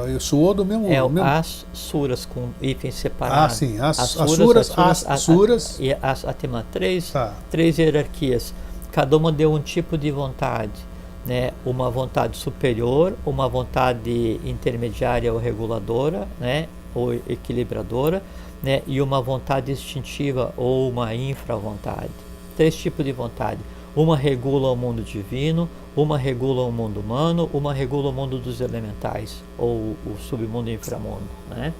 Eu sou do mesmo... o as-suras, com hífen separado. Ah, sim. Asuras e as-atman. Três hierarquias. Cada uma deu um tipo de vontade, né? Uma vontade superior, uma vontade intermediária ou reguladora, né? Ou equilibradora, né? E uma vontade instintiva ou uma infra-vontade. Três tipos de vontade. Uma regula o mundo divino, uma regula o mundo humano, uma regula o mundo dos elementais, ou o submundo e inframundo, né?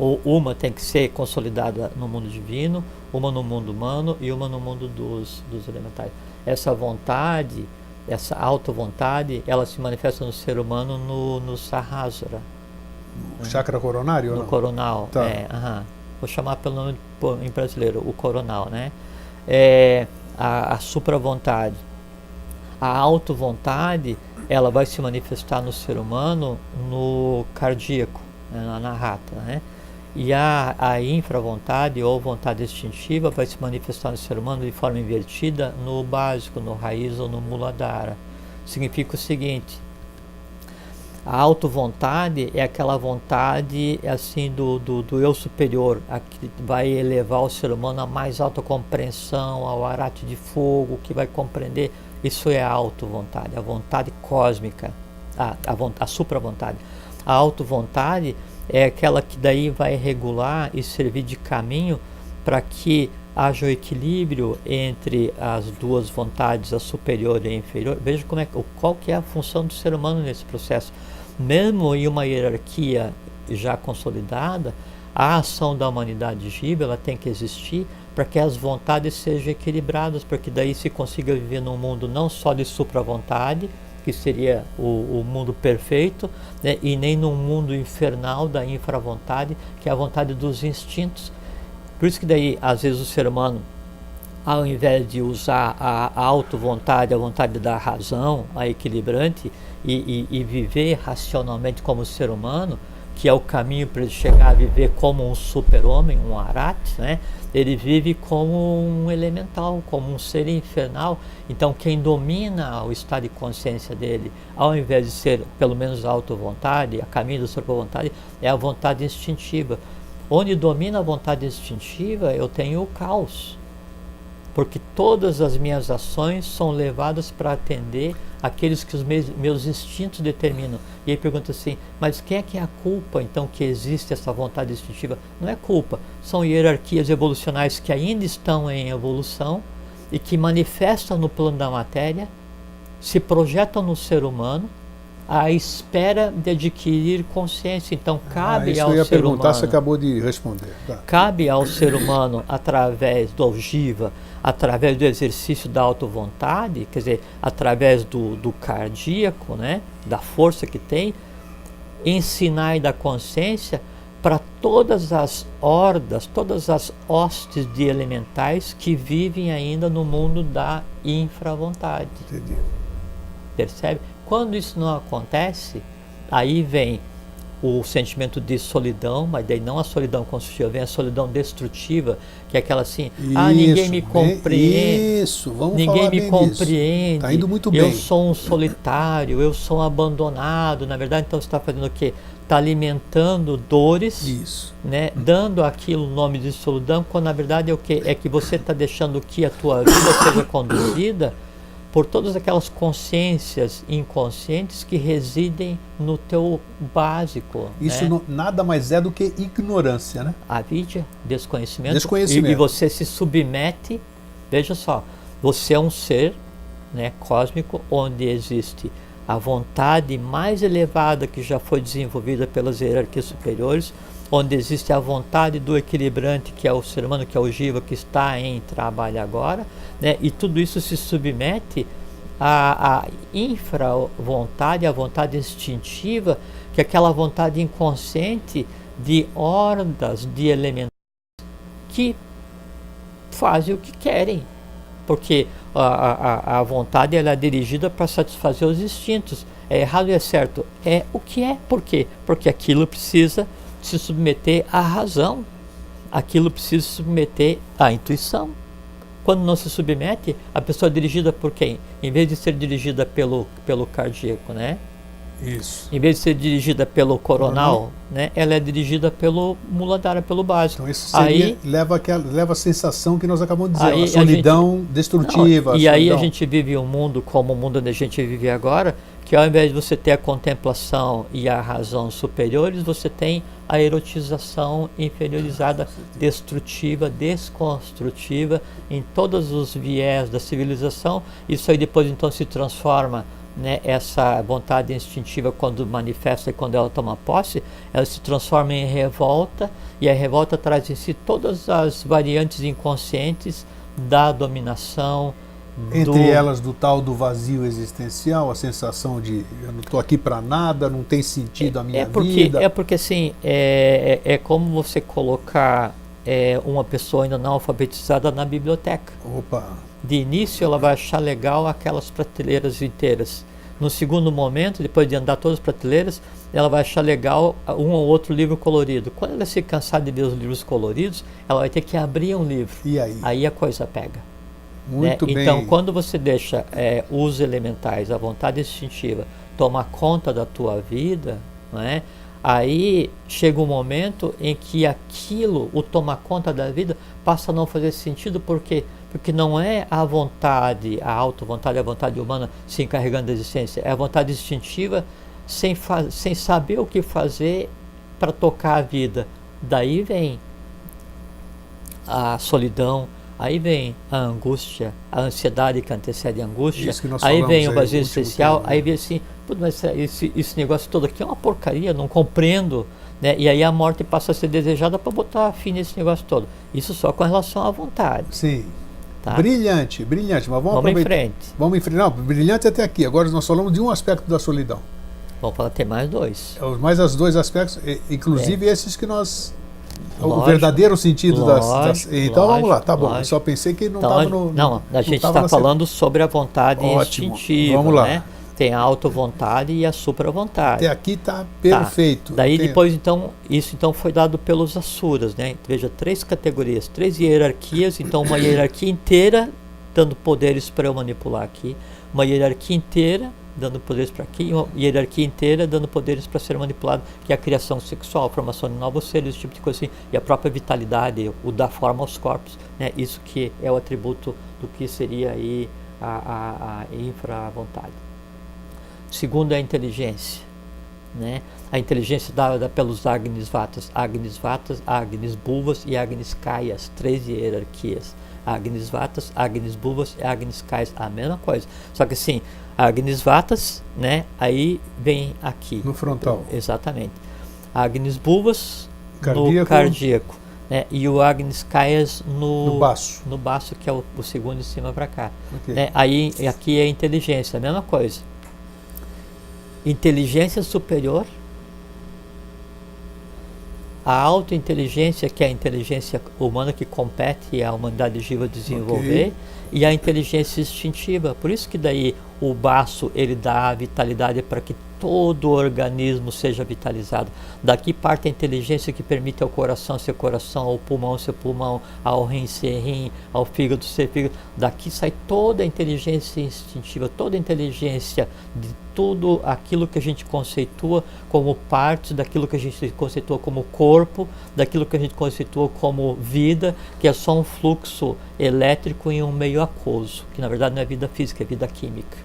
Ou uma tem que ser consolidada no mundo divino, uma no mundo humano e uma no mundo dos elementais. Essa vontade, essa auto-vontade, ela se manifesta no ser humano no Sahasrara. O chakra coronário? No coronal. Tá. Vou chamar pelo nome em brasileiro, o coronal, né? A supra-vontade. A auto-vontade, ela vai se manifestar no ser humano no cardíaco, né, na rata, né? E a infra-vontade ou vontade instintiva vai se manifestar no ser humano de forma invertida no básico, no raiz ou no muladhara. Significa o seguinte: a auto-vontade é aquela vontade assim do eu superior, a que vai elevar o ser humano à mais alta compreensão, ao arate de fogo, que vai compreender. Isso é a auto-vontade, a vontade cósmica, a supra-vontade. A auto-vontade é aquela que daí vai regular e servir de caminho para que haja o equilíbrio entre as duas vontades, a superior e a inferior. Veja qual que é a função do ser humano nesse processo. Mesmo em uma hierarquia já consolidada, a ação da humanidade jiva, ela tem que existir para que as vontades sejam equilibradas, para que daí se consiga viver num mundo não só de supra-vontade, que seria o mundo perfeito, né, e nem num mundo infernal da infra-vontade, que é a vontade dos instintos. Por isso que daí, às vezes, o ser humano, ao invés de usar a auto-vontade, a vontade da razão, a equilibrante, e viver racionalmente como ser humano, que é o caminho para ele chegar a viver como um super-homem, um arhat, né? Ele vive como um elemental, como um ser infernal. Então quem domina o estado de consciência dele, ao invés de ser pelo menos a auto-vontade, a caminho da super-vontade, é a vontade instintiva. Onde domina a vontade instintiva, eu tenho o caos. Porque todas as minhas ações são levadas para atender aqueles que os meus instintos determinam. E aí pergunta assim, mas quem é que é a culpa, então, que existe essa vontade instintiva? Não é culpa, são hierarquias evolucionais que ainda estão em evolução e que manifestam no plano da matéria, se projetam no ser humano, à espera de adquirir consciência. Então cabe ao ser humano. Você acabou de responder. Tá. Cabe ao ser humano, através do jiva, através do exercício da auto-vontade, quer dizer, através do cardíaco, né, da força que tem, ensinar e da consciência para todas as hordas, todas as hostes de elementais que vivem ainda no mundo da infra-vontade. Entendi. Percebe? Quando isso não acontece, aí vem o sentimento de solidão, mas daí não a solidão construtiva, vem a solidão destrutiva, que é aquela assim, ninguém me compreende, ninguém me compreende, tá indo muito bem. Eu sou um solitário, eu sou um abandonado. Na verdade, então você está fazendo o quê? Está alimentando dores, né? Dando aquilo o nome de solidão, quando na verdade é o quê? É que você está deixando que a tua vida seja conduzida por todas aquelas consciências inconscientes que residem no teu básico. Isso né? Nada mais é do que ignorância, né? Avidya, desconhecimento. Desconhecimento. E você se submete, veja só, você é um ser, né, cósmico, onde existe a vontade mais elevada que já foi desenvolvida pelas hierarquias superiores, onde existe a vontade do equilibrante, que é o ser humano, que é o jiva, que está em trabalho agora, né? E tudo isso se submete à infra-vontade, à vontade instintiva, que é aquela vontade inconsciente de hordas de elementos que fazem o que querem, porque a vontade ela é dirigida para satisfazer os instintos. É errado e é certo? É o que é. Por quê? Porque aquilo precisa se submeter à razão, aquilo precisa se submeter à intuição. Quando não se submete, a pessoa é dirigida por quem? Em vez de ser dirigida pelo cardíaco, né? Isso. Em vez de ser dirigida pelo coronal, né? Ela é dirigida pelo muladhara, pelo básico. Então isso seria, leva a sensação que nós acabamos de dizer, a solidão destrutiva. E aí a gente vive um mundo como o mundo onde a gente vive agora, que ao invés de você ter a contemplação e a razão superiores, você tem a erotização inferiorizada, destrutiva, desconstrutiva, em todos os viés da civilização. Isso aí depois então se transforma né, essa vontade instintiva, quando manifesta e quando ela toma posse, ela se transforma em revolta, e a revolta traz em si todas as variantes inconscientes da dominação. Entre elas do tal do vazio existencial, a sensação de eu não estou aqui para nada, não tem sentido a minha vida. É porque assim, é como você colocar uma pessoa ainda não alfabetizada na biblioteca. Opa! De início ela vai achar legal aquelas prateleiras inteiras. No segundo momento, depois de andar todas as prateleiras, ela vai achar legal um ou outro livro colorido. Quando ela se cansar de ver os livros coloridos, ela vai ter que abrir um livro. E aí? Aí a coisa pega. Muito bem. Então, quando você deixa os elementais, a vontade instintiva, tomar conta da tua vida, né, aí chega um momento em que aquilo, o tomar conta da vida, passa a não fazer sentido. Por quê? Porque não é a vontade, a auto-vontade, a vontade humana se encarregando da existência, é a vontade instintiva sem saber o que fazer para tocar a vida. Daí vem a solidão, aí vem a angústia, a ansiedade que antecede a angústia, aí vem o vazio existencial, aí vem assim, mas esse negócio todo aqui é uma porcaria, não compreendo, né? E aí a morte passa a ser desejada para botar fim nesse negócio todo. Isso só com relação à vontade. Sim. Tá? Brilhante, mas vamos em frente. Vamos em frente. Não, brilhante até aqui. Agora nós falamos de um aspecto da solidão. Vamos falar, tem mais dois. Mais os dois aspectos, inclusive esses que nós... Lógico, o verdadeiro sentido das... Então vamos lá, tá bom. Lógico. Eu só pensei que não estava no... Não, a gente está falando sobre a vontade instintiva. Vamos lá. Né? Tem a auto-vontade e a supra-vontade. Até aqui está perfeito. Daí depois, então, isso então foi dado pelos Asuras, né? Veja, 3 categorias, 3 hierarquias. Então, uma hierarquia inteira dando poderes para eu manipular aqui, uma hierarquia inteira dando poderes para aqui, uma hierarquia inteira dando poderes para ser manipulado, que é a criação sexual, a formação de novos seres, esse tipo de coisa assim, e a própria vitalidade, o dar forma aos corpos, né? Isso que é o atributo do que seria aí a infra-vontade. Segundo é a inteligência, né? A inteligência dada pelos Agnis Vatas, Agnis Bhuvas e Agnis Kayas, 3 hierarquias. Agnis Vatas, Agnis Bhuvas e Agnis Kayas, a mesma coisa. Só que assim, Agnis Vatas, né? Aí vem aqui. No frontal. Exatamente. Agnis Bhuvas no cardíaco. Né? E o Agnis Kayas no baço. No baço, que é o segundo de cima para cá. Okay. Né? Aí aqui é a inteligência, a mesma coisa. Inteligência superior, a autointeligência, que é a inteligência humana que compete a humanidade viva desenvolver, e a inteligência instintiva. Por isso que daí o baço ele dá a vitalidade para que todo o organismo seja vitalizado. Daqui parte a inteligência que permite ao coração ser coração, ao pulmão ser pulmão, ao rim ser rim, ao fígado ser fígado. Daqui sai toda a inteligência instintiva, toda a inteligência de tudo aquilo que a gente conceitua como parte daquilo que a gente conceitua como corpo, daquilo que a gente conceitua como vida, que é só um fluxo elétrico em um meio aquoso, que na verdade não é vida física, é vida química.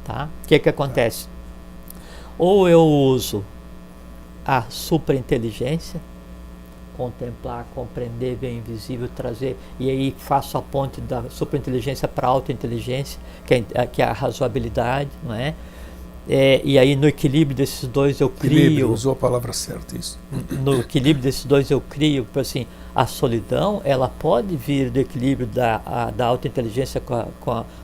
Tá? O que acontece? Ou eu uso a superinteligência, contemplar, compreender, ver o invisível, trazer, e aí faço a ponte da superinteligência para a autointeligência, que é a razoabilidade, não é? E aí no equilíbrio desses dois eu crio... Usou a palavra certa, isso. No equilíbrio desses dois eu crio, assim, a solidão, ela pode vir do equilíbrio da autointeligência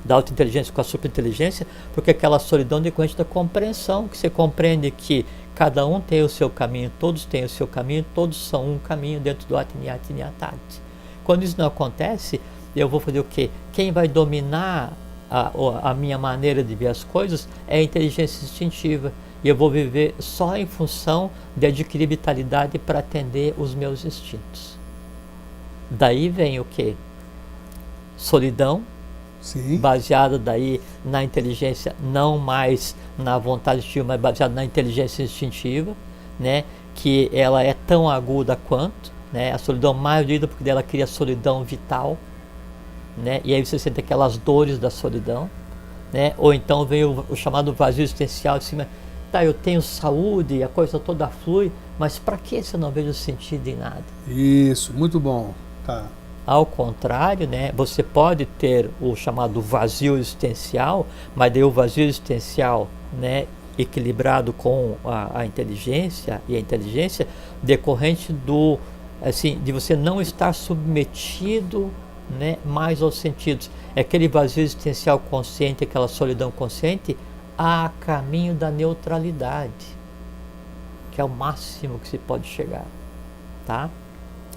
da autointeligência com a superinteligência, porque aquela solidão decorrente da compreensão, que você compreende que cada um tem o seu caminho, todos têm o seu caminho, todos são um caminho dentro do Atnyati Nyatati. Quando isso não acontece, eu vou fazer o quê? Quem vai dominar a minha maneira de ver as coisas é a inteligência instintiva. E eu vou viver só em função de adquirir vitalidade para atender os meus instintos. Daí vem o quê? Solidão. Sim. Baseada daí na inteligência, não mais na vontade instintiva, mas baseada na inteligência instintiva, né? Que ela é tão aguda quanto, né? A solidão mais aguda, porque dela cria solidão vital, né? E aí você sente aquelas dores da solidão, né? Ou então vem o chamado vazio existencial, assim, tá, eu tenho saúde, a coisa toda flui, mas para que se eu não vejo sentido em nada? Isso, muito bom. Tá. Ao contrário, né, você pode ter o chamado vazio existencial, mas daí o vazio existencial, né, equilibrado com a inteligência, e a inteligência decorrente do, assim, de você não estar submetido, né, mais aos sentidos. É aquele vazio existencial consciente, aquela solidão consciente, a caminho da neutralidade, que é o máximo que se pode chegar, tá?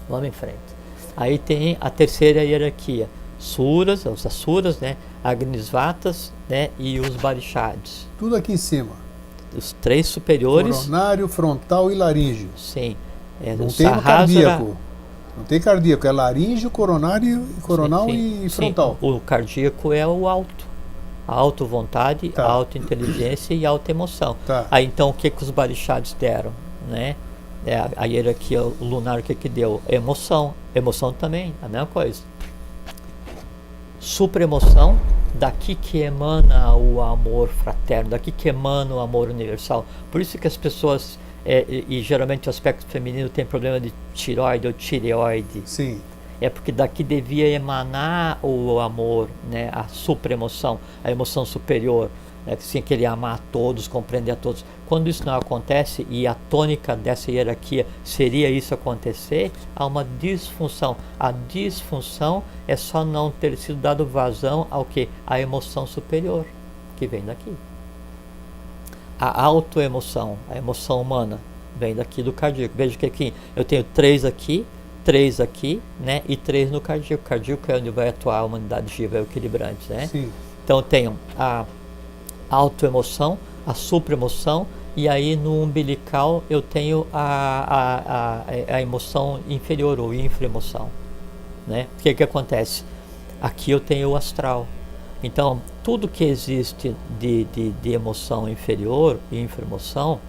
Vamos em frente. Aí tem a terceira hierarquia, suras, os asuras, né, agnisvatas, né, e os barishads. Tudo aqui em cima. Os três superiores. Coronário, frontal e laríngeo. Sim. Não tem no cardíaco. Não tem cardíaco, é laríngeo, coronário, coronal sim, e frontal. Sim. O cardíaco é o alto. A auto-vontade, Tá. a auto-inteligência e a auto-emoção. Tá. Aí então o que os barishads deram, né? A hierarquia lunar, o que deu? Emoção. Emoção também, a mesma coisa. Supraemoção, daqui que emana o amor fraterno, daqui que emana o amor universal. Por isso que as pessoas, e geralmente o aspecto feminino tem problema de tireoide ou tireoide. Sim. É porque daqui devia emanar o amor, né, a supraemoção, a emoção superior, né, que tinha que ele amar a todos, compreender a todos. Quando isso não acontece, e a tônica dessa hierarquia seria isso acontecer, há uma disfunção. A disfunção é só não ter sido dado vazão ao que? A emoção superior, que vem daqui. A autoemoção, a emoção humana, vem daqui do cardíaco. Veja que aqui eu tenho 3 aqui, né, e 3 no cardíaco. O cardíaco é onde vai atuar a humanidade viva, é o equilibrante, né? Sim. Então eu tenho a autoemoção, a supraemoção, e aí no umbilical eu tenho a emoção inferior ou infraemoção, né? O que acontece? Aqui eu tenho o astral. Então tudo que existe de emoção inferior e infraemoção,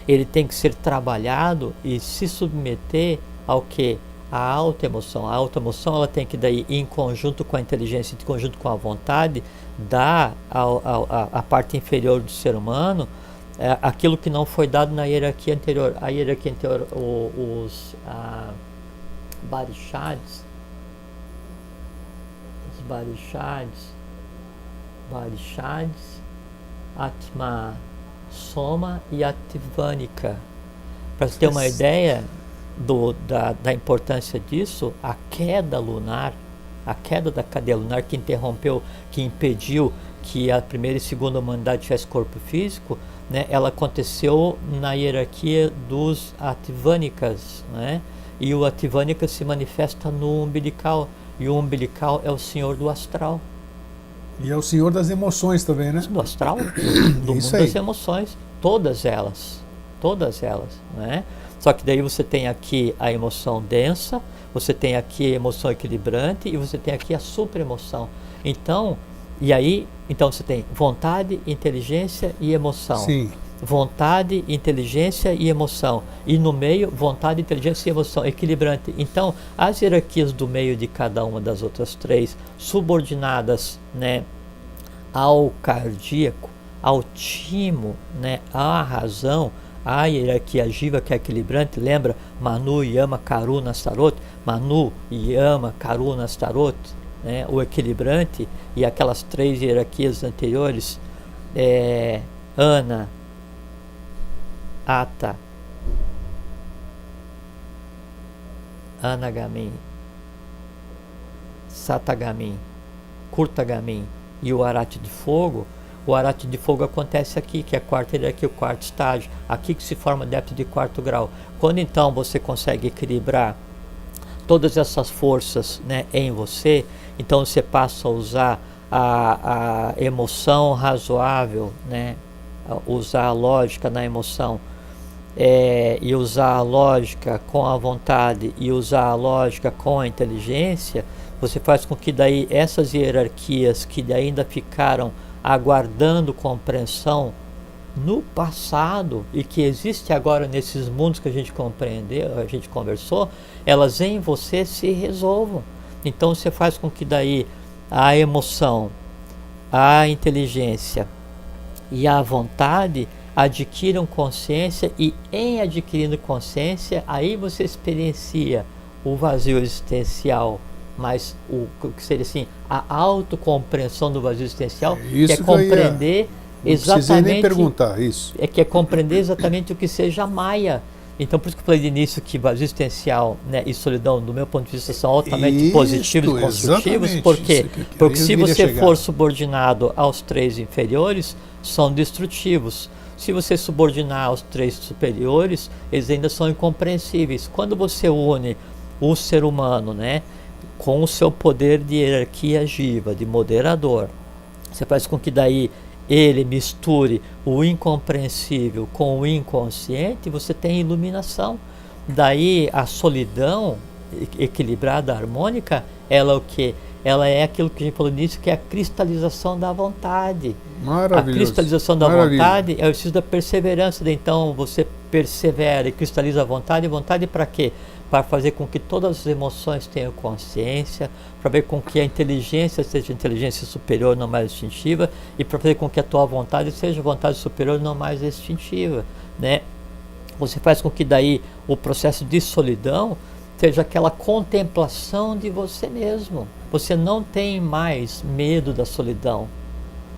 ele tem que ser trabalhado e se submeter ao que? A autoemoção. A autoemoção, ela tem que daí, em conjunto com a inteligência, em conjunto com a vontade, dar a parte inferior do ser humano aquilo que não foi dado na hierarquia anterior. A hierarquia anterior, os barishads, Atma Soma e Ativanika. Para você ter uma ideia da importância disso, a queda lunar, a queda da cadeia lunar que interrompeu, que impediu que a primeira e segunda humanidade tivesse corpo físico, né, ela aconteceu na hierarquia dos Ativânicas, né? E o Ativânica se manifesta no umbilical, e o umbilical é o senhor do astral. E é o senhor das emoções também, né? Do astral, do mundo das emoções, todas elas, né? Só que daí você tem aqui a emoção densa, você tem aqui a emoção equilibrante e você tem aqui a supraemoção. Então, então você tem vontade, inteligência e emoção. Sim. Vontade, inteligência e emoção. E no meio, vontade, inteligência e emoção, equilibrante. Então, as hierarquias do meio de cada uma das outras 3, subordinadas, né, ao cardíaco, ao timo, né, à razão, a hierarquia jiva, que é equilibrante, lembra? Manu, Yama, Karuna, Astarot. Manu, Yama, Karuna, Astarot, né? O equilibrante, e aquelas 3 hierarquias anteriores, Ana, Ata, Anagamin, Satagamin, Kurtagamin e o Arate de Fogo. O arate de fogo acontece aqui, que é a quarta hierarquia, o quarto estágio. Aqui que se forma adepto de 4º grau. Quando então você consegue equilibrar todas essas forças, né, em você, então você passa a usar a emoção razoável, né, usar a lógica na emoção, e usar a lógica com a vontade e usar a lógica com a inteligência, você faz com que daí essas hierarquias que ainda ficaram aguardando compreensão no passado e que existe agora nesses mundos que a gente compreendeu, a gente conversou, elas em você se resolvam. Então você faz com que daí a emoção, a inteligência e a vontade adquiram consciência, e em adquirindo consciência, aí você experiencia o vazio existencial, mas o que seria assim, a autocompreensão do vazio existencial, que é compreender exatamente, nem perguntar isso. Que é compreender exatamente o que seja Maya. Então, por isso que eu falei de início que vazio existencial, né, e solidão, do meu ponto de vista, são altamente positivos e construtivos. Por quê? Porque se você for subordinado aos 3 inferiores, são destrutivos. Se você subordinar aos 3 superiores, eles ainda são incompreensíveis. Quando você une o ser humano, né, com o seu poder de hierarquia jiva, de moderador, você faz com que daí ele misture o incompreensível com o inconsciente, você tem iluminação. Daí a solidão equilibrada, harmônica, ela é o quê? Ela é aquilo que a gente falou nisso, que é a cristalização da vontade. Maravilhoso. A cristalização da vontade é o exercício da perseverança. Então você persevera e cristaliza a vontade. E vontade para quê? Para fazer com que todas as emoções tenham consciência, para ver com que a inteligência seja inteligência superior, não mais instintiva, e para fazer com que a tua vontade seja vontade superior, não mais instintiva, né? Você faz com que daí o processo de solidão seja aquela contemplação de você mesmo. Você não tem mais medo da solidão,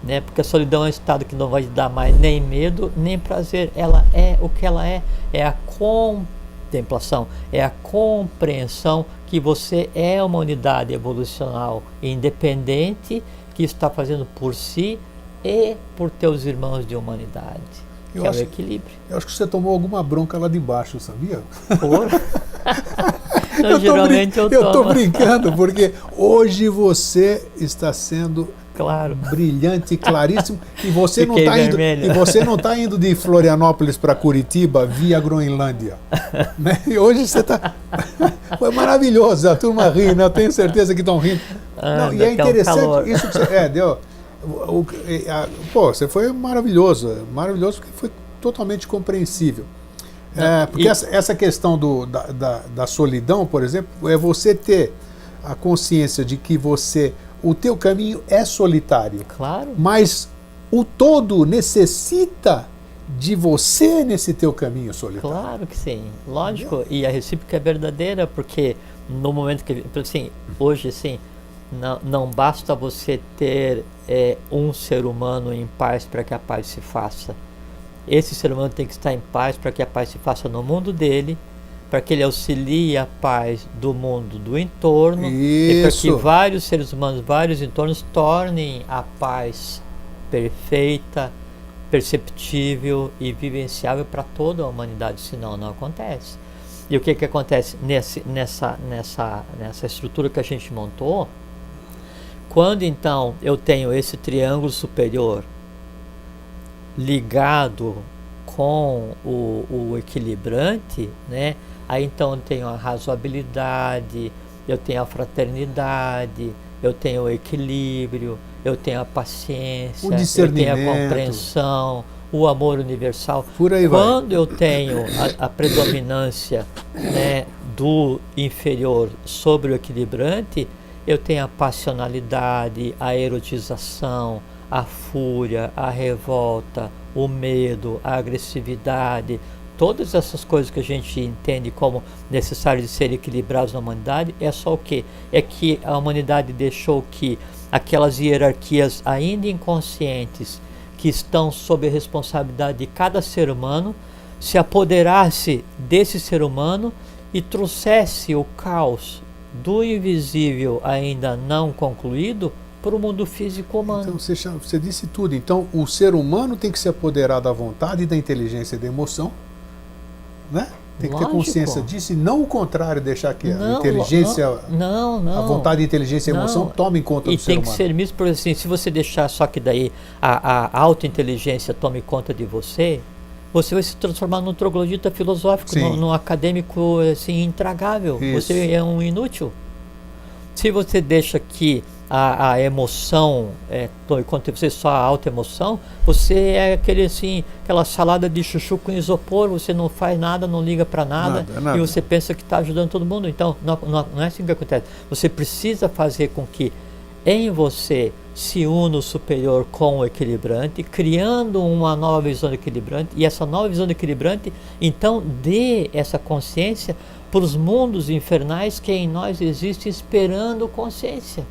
né? Porque a solidão é um estado que não vai te dar mais nem medo, nem prazer. Ela é o que ela é a contemplação, é a compreensão que você é uma unidade evolucional independente que está fazendo por si e por teus irmãos de humanidade, que é o equilíbrio. Eu acho que você tomou alguma bronca lá de baixo, sabia? Porra. Não, geralmente eu tô brincando, porque hoje você está sendo brilhante, claríssimo, e você não está indo de Florianópolis para Curitiba via Groenlândia, né? E hoje você está foi maravilhoso, a turma ri, né? Eu tenho certeza que estão rindo. Não, e é interessante isso que você deu. Você foi maravilhoso porque foi totalmente compreensível. Porque essa questão da solidão, por exemplo, é você ter a consciência de que o teu caminho é solitário. Claro. Mas o todo necessita de você nesse teu caminho solitário. Claro que sim, lógico. E a recíproca é verdadeira, porque no momento que, assim, hoje, assim, não basta você ter um ser humano em paz para que a paz se faça. Esse ser humano tem que estar em paz para que a paz se faça no mundo dele, para que ele auxilie a paz do mundo do entorno, e para que vários seres humanos, vários entornos tornem a paz perfeita, perceptível e vivenciável para toda a humanidade, senão não acontece. E o que acontece nessa estrutura que a gente montou? Quando então eu tenho esse triângulo superior ligado com o equilibrante, né? Aí então eu tenho a razoabilidade, eu tenho a fraternidade, eu tenho o equilíbrio, eu tenho a paciência, eu tenho a compreensão, o amor universal. Por aí Quando eu tenho a predominância, né, do inferior sobre o equilibrante, eu tenho a passionalidade, a erotização, a fúria, a revolta, o medo, a agressividade, todas essas coisas que a gente entende como necessárias de serem equilibradas na humanidade, é só o quê? É que a humanidade deixou que aquelas hierarquias ainda inconscientes, que estão sob a responsabilidade de cada ser humano, se apoderasse desse ser humano e trouxesse o caos do invisível ainda não concluído para o mundo físico humano. Então você disse tudo. Então o ser humano tem que se apoderar da vontade, da inteligência e da emoção, né? Tem que ter consciência disso e não o contrário, deixar que a inteligência, a vontade, a inteligência e a emoção tomem conta do ser humano. E tem que ser misto, por assim, se você deixar só que daí a autointeligência tome conta de você, você vai se transformar num troglodita filosófico, num acadêmico assim, intragável. Isso. Você é um inútil. Se você deixa que a emoção tome conta de você, só a autoemoção, você é aquela salada de chuchu com isopor, você não faz nada, não liga para nada, e você pensa que está ajudando todo mundo. Então, não é assim que acontece. Você precisa fazer com que em você se une o superior com o equilibrante, criando uma nova visão equilibrante, e essa nova visão equilibrante, então, dê essa consciência para os mundos infernais que em nós existem esperando consciência.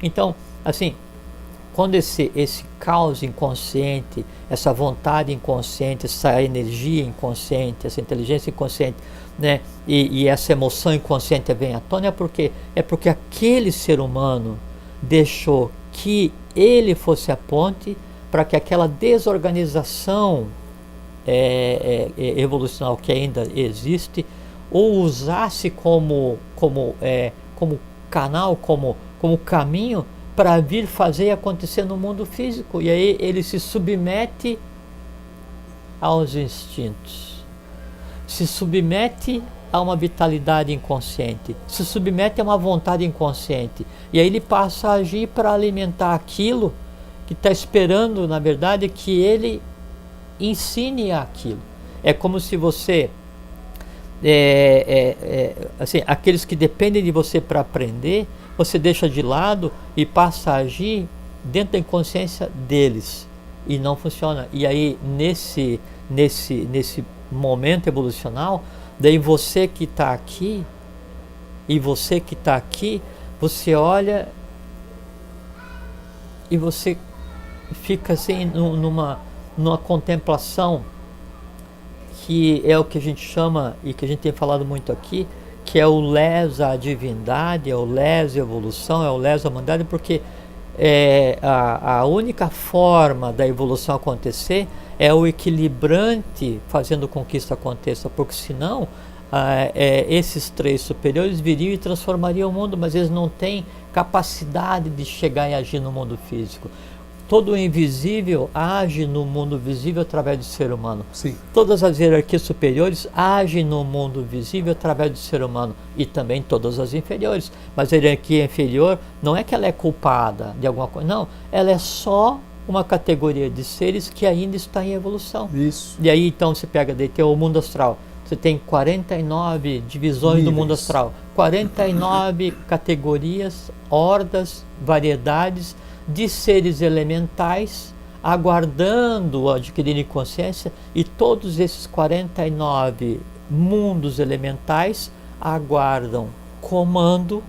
Então, assim, quando esse caos inconsciente, essa vontade inconsciente, essa energia inconsciente, essa inteligência inconsciente, né, e essa emoção inconsciente vem à tona, é porque aquele ser humano deixou que ele fosse a ponte para que aquela desorganização evolucional que ainda existe o usasse como canal, como caminho para vir fazer acontecer no mundo físico. E aí ele se submete aos instintos, se submete a uma vitalidade inconsciente, se submete a uma vontade inconsciente, e aí ele passa a agir para alimentar aquilo que está esperando, na verdade, que ele ensine aquilo. É como se você assim, aqueles que dependem de você para aprender, você deixa de lado e passa a agir dentro da inconsciência deles, e não funciona. E aí nesse momento evolucional, daí você que está aqui, você olha e você fica assim numa contemplação, que é o que a gente chama, e que a gente tem falado muito aqui, que é o lesa à divindade, é o lesa à evolução, é o lesa à humanidade, porque a única forma da evolução acontecer é o equilibrante fazendo com que isso aconteça, porque senão esses três superiores viriam e transformariam o mundo, mas eles não têm capacidade de chegar e agir no mundo físico. Todo o invisível age no mundo visível através do ser humano. Sim. Todas as hierarquias superiores agem no mundo visível através do ser humano, e também todas as inferiores. Mas a hierarquia inferior não é que ela é culpada de alguma coisa, não. Ela é só uma categoria de seres que ainda está em evolução. Isso. E aí então você pega, daí tem o mundo astral. Você tem 49 divisões do mundo astral, 49 categorias, hordas, variedades de seres elementais aguardando adquirir consciência, e todos esses 49 mundos elementais aguardam comando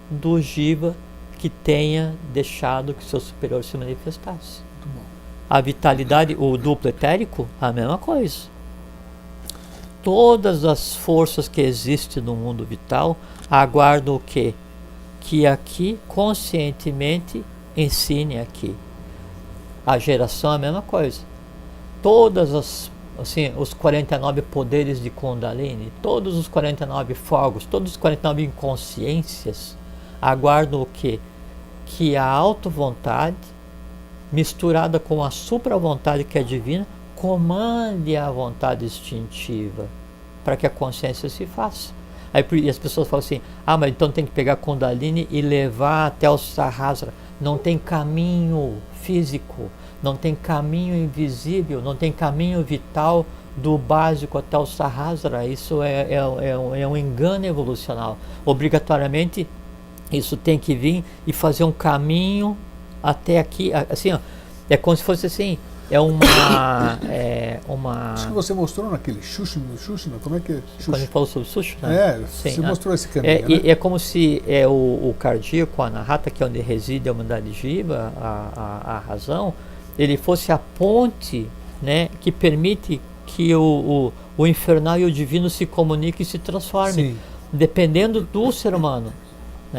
do Jiva que tenha deixado que seu superior se manifestasse. Muito bom. A vitalidade, o duplo etérico, a mesma coisa. Todas as forças que existem no mundo vital aguardam o quê? Que aqui, conscientemente, ensine aqui. A geração é a mesma coisa. Todas os 49 poderes de Kundalini, todos os 49 fogos, todos os 49 inconsciências aguardam o quê? Que a auto-vontade, misturada com a supra-vontade que é divina, comande a vontade instintiva para que a consciência se faça. Aí as pessoas falam assim, mas então tem que pegar Kundalini e levar até o Sahasrara. Não tem caminho físico, não tem caminho invisível, não tem caminho vital do básico até o Sahasrara. Isso é um engano evolucional. Obrigatoriamente isso tem que vir e fazer um caminho até aqui, assim, ó, é como se fosse assim, uma Acho que você mostrou naquele Sushma, como é que é? Quando a gente falou sobre Sushma, sim, você mostrou esse caminho, né? É como se o cardíaco, a Anahata, que é onde reside a humanidade Jiva, a razão, ele fosse a ponte, né, que permite que o infernal e o divino se comuniquem e se transformem, sim, dependendo do ser humano.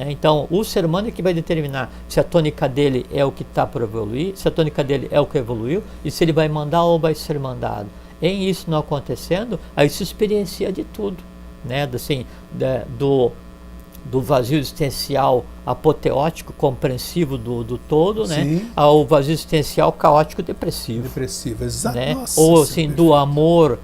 Então, o ser humano é que vai determinar se a tônica dele é o que está por evoluir, se a tônica dele é o que evoluiu, e se ele vai mandar ou vai ser mandado. Em isso não acontecendo, aí se experiencia de tudo, né? Assim, do vazio existencial apoteótico, compreensivo do todo, né? Ao vazio existencial caótico depressivo. Depressivo, exato. Né? Ou assim, do amor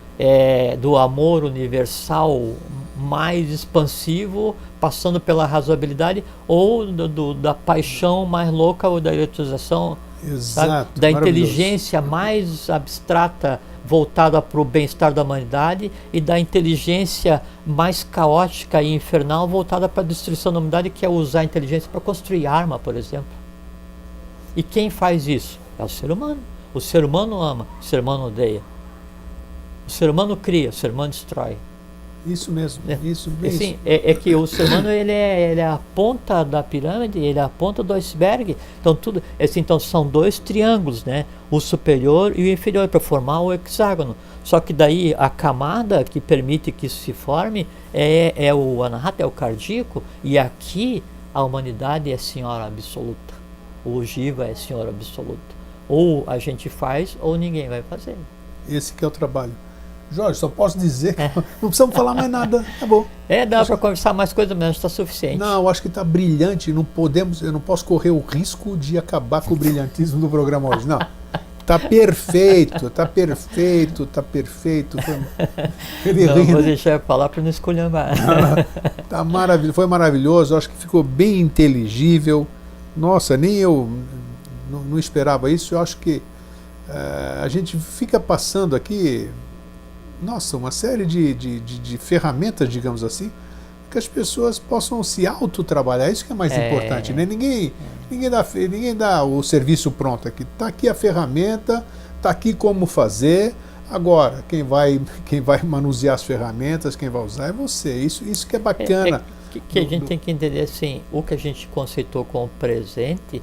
universal mais expansivo, passando pela razoabilidade, ou da paixão mais louca, ou da eletrização, exato, da inteligência mais abstrata, voltada para o bem-estar da humanidade, e da inteligência mais caótica e infernal voltada para a destruição da humanidade, que é usar a inteligência para construir arma, por exemplo. E quem faz isso? É o ser humano. O ser humano ama, o ser humano odeia. O ser humano cria, o ser humano destrói. Isso mesmo, isso mesmo. Assim, é que o ser humano ele é a ponta da pirâmide, ele é a ponta do iceberg. Então tudo, assim, então são dois triângulos, né? O superior e o inferior para formar o hexágono. Só que daí a camada que permite que isso se forme é o anahata, é o cardíaco, e aqui a humanidade é senhora absoluta. O Jiva é senhor absoluto. Ou a gente faz ou ninguém vai fazer. Esse que é o trabalho. Jorge, só posso dizer que não precisamos falar mais nada, tá bom. Dá para conversar mais coisa, mas está suficiente. Não, eu acho que está brilhante, eu não posso correr o risco de acabar com o brilhantismo do programa hoje, não. Tá perfeito, tá perfeito, tá perfeito. Não vou deixar eu falar para não esculhambar. Tá maravilhoso, foi maravilhoso, acho que ficou bem inteligível. Nossa, nem eu não esperava isso, eu acho que a gente fica passando aqui, nossa, uma série de ferramentas, digamos assim, que as pessoas possam se autotrabalhar. Isso que é mais importante, né? Ninguém dá o serviço pronto aqui. Está aqui a ferramenta, está aqui como fazer. Agora, quem vai manusear as ferramentas, quem vai usar é você. Isso que é bacana. Que a gente tem que entender assim, o que a gente conceitou como presente,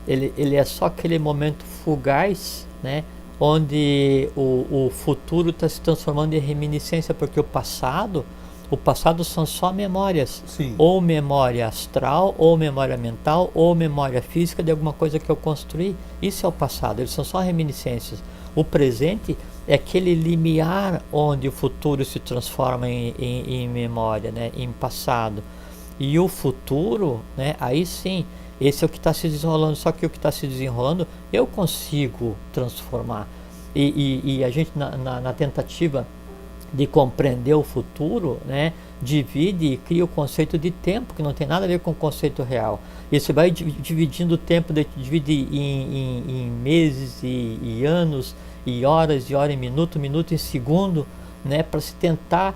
ele é só aquele momento fugaz, né? Onde o futuro está se transformando em reminiscência, porque o passado são só memórias. Sim. Ou memória astral, ou memória mental, ou memória física de alguma coisa que eu construí. Isso é o passado, eles são só reminiscências. O presente é aquele limiar onde o futuro se transforma em memória, né? Em passado. E o futuro, né? Aí sim, esse é o que está se desenrolando, só que o que está se desenrolando eu consigo transformar. E a gente, na tentativa de compreender o futuro, né, divide e cria o conceito de tempo, que não tem nada a ver com o conceito real. E você vai dividindo o tempo, divide em meses e anos, e horas em minuto em segundo, né, para se tentar,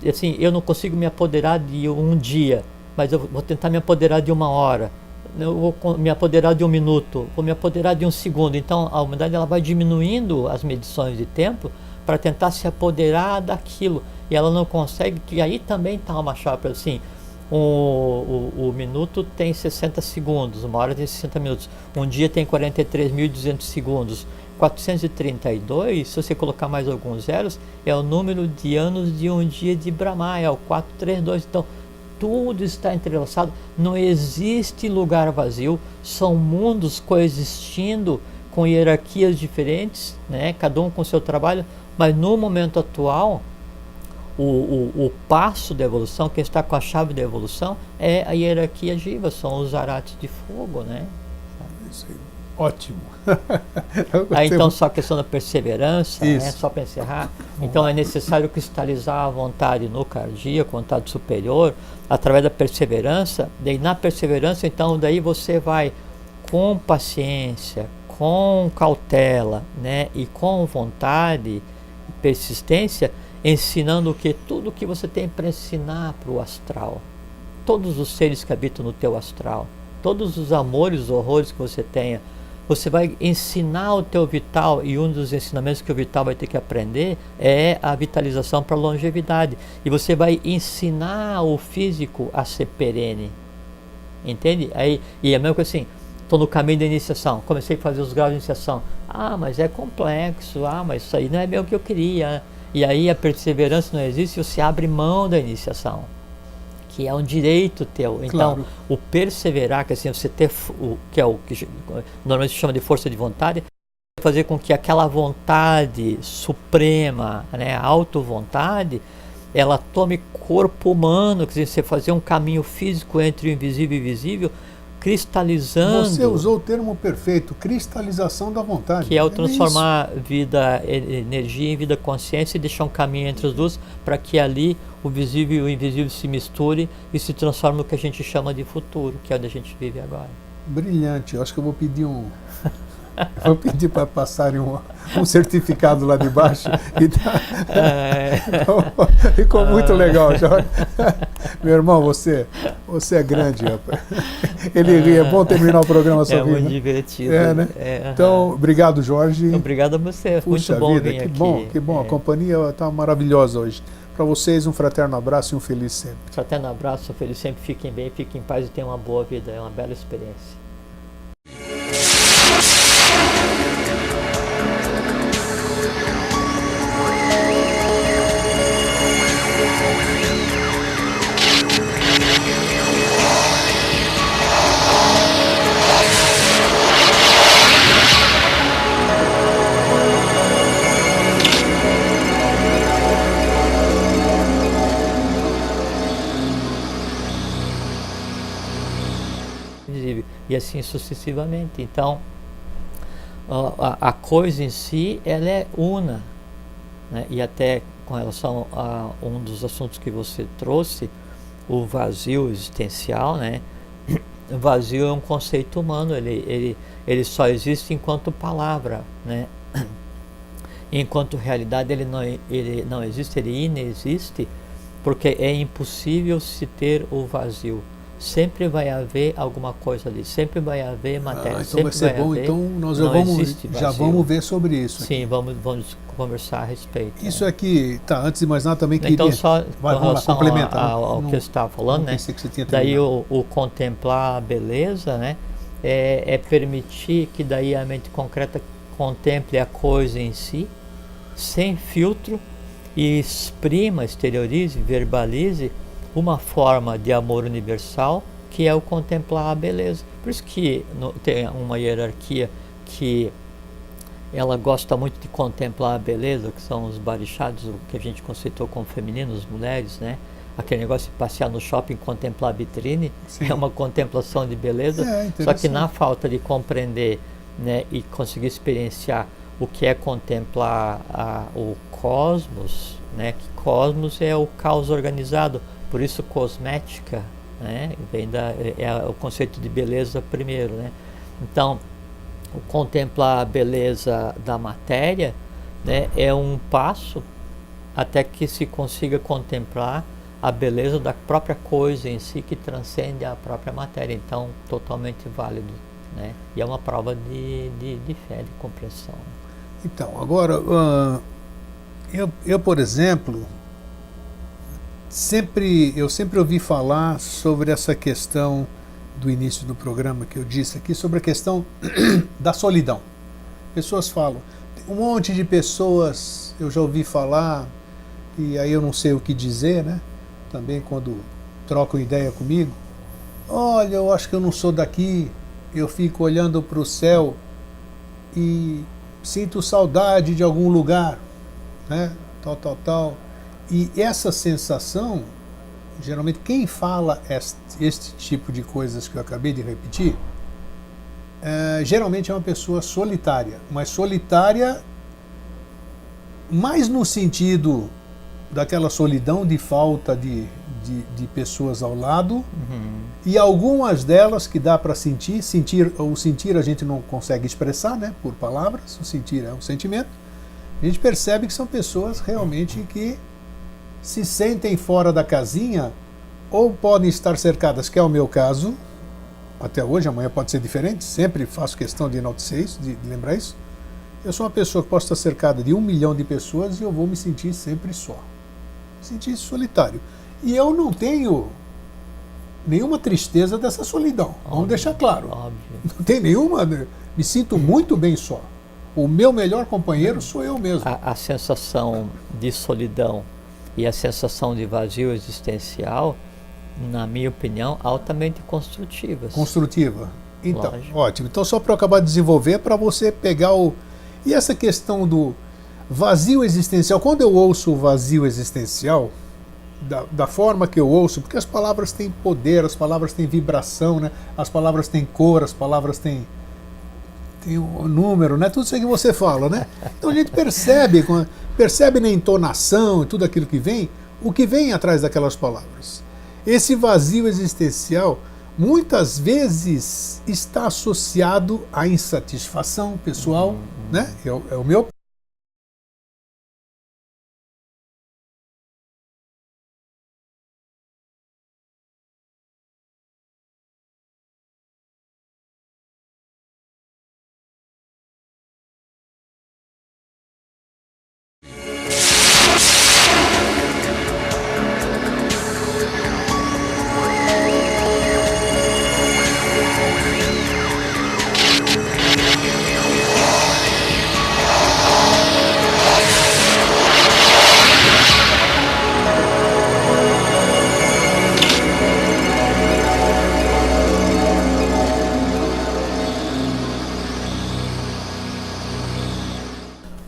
assim, eu não consigo me apoderar de um dia, mas eu vou tentar me apoderar de uma hora. Eu vou me apoderar de um minuto, vou me apoderar de um segundo. Então a humanidade ela vai diminuindo as medições de tempo para tentar se apoderar daquilo, e ela não consegue. E aí também está uma chave assim, o minuto tem 60 segundos, uma hora tem 60 minutos, um dia tem 43.200 segundos, 432, se você colocar mais alguns zeros, é o número de anos de um dia de Brahma, é o 432. Então tudo está entrelaçado, não existe lugar vazio, são mundos coexistindo com hierarquias diferentes, né? Cada um com seu trabalho, mas no momento atual, o passo da evolução, quem está com a chave da evolução é a hierarquia Jiva, são os arates de fogo, né? Isso aí. Ótimo. Aí então só a questão da perseverança, né? Só para encerrar. Então é necessário cristalizar a vontade no cardíaco, vontade superior, através da perseverança. Daí na perseverança, então daí você vai com paciência, com cautela, né? E com vontade e persistência, ensinando o que? Tudo que você tem para ensinar para o astral. Todos os seres que habitam no teu astral, todos os amores, os horrores que você tenha, você vai ensinar o teu vital, e um dos ensinamentos que o vital vai ter que aprender é a vitalização para a longevidade. E você vai ensinar o físico a ser perene. Entende? Aí, e é mesmo que assim, estou no caminho da iniciação, comecei a fazer os graus de iniciação. Ah, mas é complexo, mas isso aí não é bem o que eu queria. E aí a perseverança não existe, você abre mão da iniciação, que é um direito teu. Então, claro, o perseverar, que assim, você ter que é o que normalmente se chama de força de vontade, é fazer com que aquela vontade suprema, né, a auto-vontade, ela tome corpo humano, quer dizer, você fazer um caminho físico entre o invisível e o visível, cristalizando. Você usou o termo perfeito, cristalização da vontade. Que é o transformar vida, energia em vida consciência, e deixar um caminho entre os dois, para que ali o visível e o invisível se misturem e se transformem no que a gente chama de futuro, que é onde a gente vive agora. Brilhante, eu acho que eu vou pedir Vou pedir para passarem um certificado lá de baixo. Ficou muito legal, Jorge. Meu irmão, você é grande, rapaz. Ele ri, é bom terminar o programa sobre isso. É muito divertido. Né? Então, obrigado, Jorge. Obrigado a você. Puxa muito bom vida, vir que aqui. Que bom. A companhia está maravilhosa hoje. Para vocês, um fraterno abraço e um feliz sempre. Fraterno abraço, feliz sempre. Fiquem bem, fiquem em paz e tenham uma boa vida. É uma bela experiência. E assim sucessivamente. Então, a coisa em si, ela é una, né? E até com relação a um dos assuntos que você trouxe, o vazio existencial, né? O vazio é um conceito humano, ele só existe enquanto palavra, né? Enquanto realidade ele não existe, ele inexiste, porque é impossível se ter o vazio. Sempre vai haver alguma coisa ali, sempre vai haver matéria. Então vai ser bom, então nós já vamos ver sobre isso. Sim, vamos conversar a respeito. Isso aqui, tá, antes de mais nada também queria... Então só vamos lá, complementa. ao que você estava falando, né? Que você tinha daí o contemplar a beleza, né? É permitir que daí a mente concreta contemple a coisa em si, sem filtro, e exprima, exteriorize, verbalize uma forma de amor universal, que é o contemplar a beleza. Por isso que tem uma hierarquia que ela gosta muito de contemplar a beleza, que são os barichados, o que a gente conceitou como feminino, as mulheres, né? Aquele negócio de passear no shopping e contemplar a vitrine. Sim. É uma contemplação de beleza, só que na falta de compreender, né, e conseguir experienciar o que é contemplar o cosmos, né? Que cosmos é o caos organizado. Por isso cosmética, né, vem o conceito de beleza primeiro, né? Então, o contemplar a beleza da matéria, né, é um passo até que se consiga contemplar a beleza da própria coisa em si, que transcende a própria matéria. Então, totalmente válido, né? E é uma prova de fé, de compreensão. Então, agora, eu por exemplo, eu sempre ouvi falar sobre essa questão do início do programa que eu disse aqui, sobre a questão da solidão. Pessoas falam, um monte de pessoas eu já ouvi falar, e aí eu não sei o que dizer, né? Também quando trocam ideia comigo, olha, eu acho que eu não sou daqui, eu fico olhando para o céu e sinto saudade de algum lugar, né? Tal. E essa sensação, geralmente quem fala este tipo de coisas que eu acabei de repetir, geralmente é uma pessoa solitária, mas solitária mais no sentido daquela solidão de falta de pessoas ao lado, e algumas delas que dá para sentir a gente não consegue expressar, né, por palavras, o sentir é um sentimento, a gente percebe que são pessoas realmente que se sentem fora da casinha, ou podem estar cercadas, que é o meu caso, até hoje, amanhã pode ser diferente, sempre faço questão de enaltecer isso, de lembrar isso. Eu sou uma pessoa que posso estar cercada de 1 milhão de pessoas e eu vou me sentir sempre só, me sentir solitário. E eu não tenho nenhuma tristeza dessa solidão, vamos deixar claro. Óbvio. Não tem nenhuma, me sinto muito bem só. O meu melhor companheiro sou eu mesmo. A sensação de solidão e a sensação de vazio existencial, na minha opinião, altamente construtivas. Construtiva. Então, lógico. Ótimo. Então, só para eu acabar de desenvolver, para você pegar E essa questão do vazio existencial, quando eu ouço o vazio existencial, da forma que eu ouço, porque as palavras têm poder, as palavras têm vibração, né? As palavras têm cor, as palavras têm um número, né? Tudo isso que você fala, né? Então a gente percebe na entonação e tudo aquilo que vem, o que vem atrás daquelas palavras. Esse vazio existencial, muitas vezes está associado à insatisfação pessoal, né? É o meu.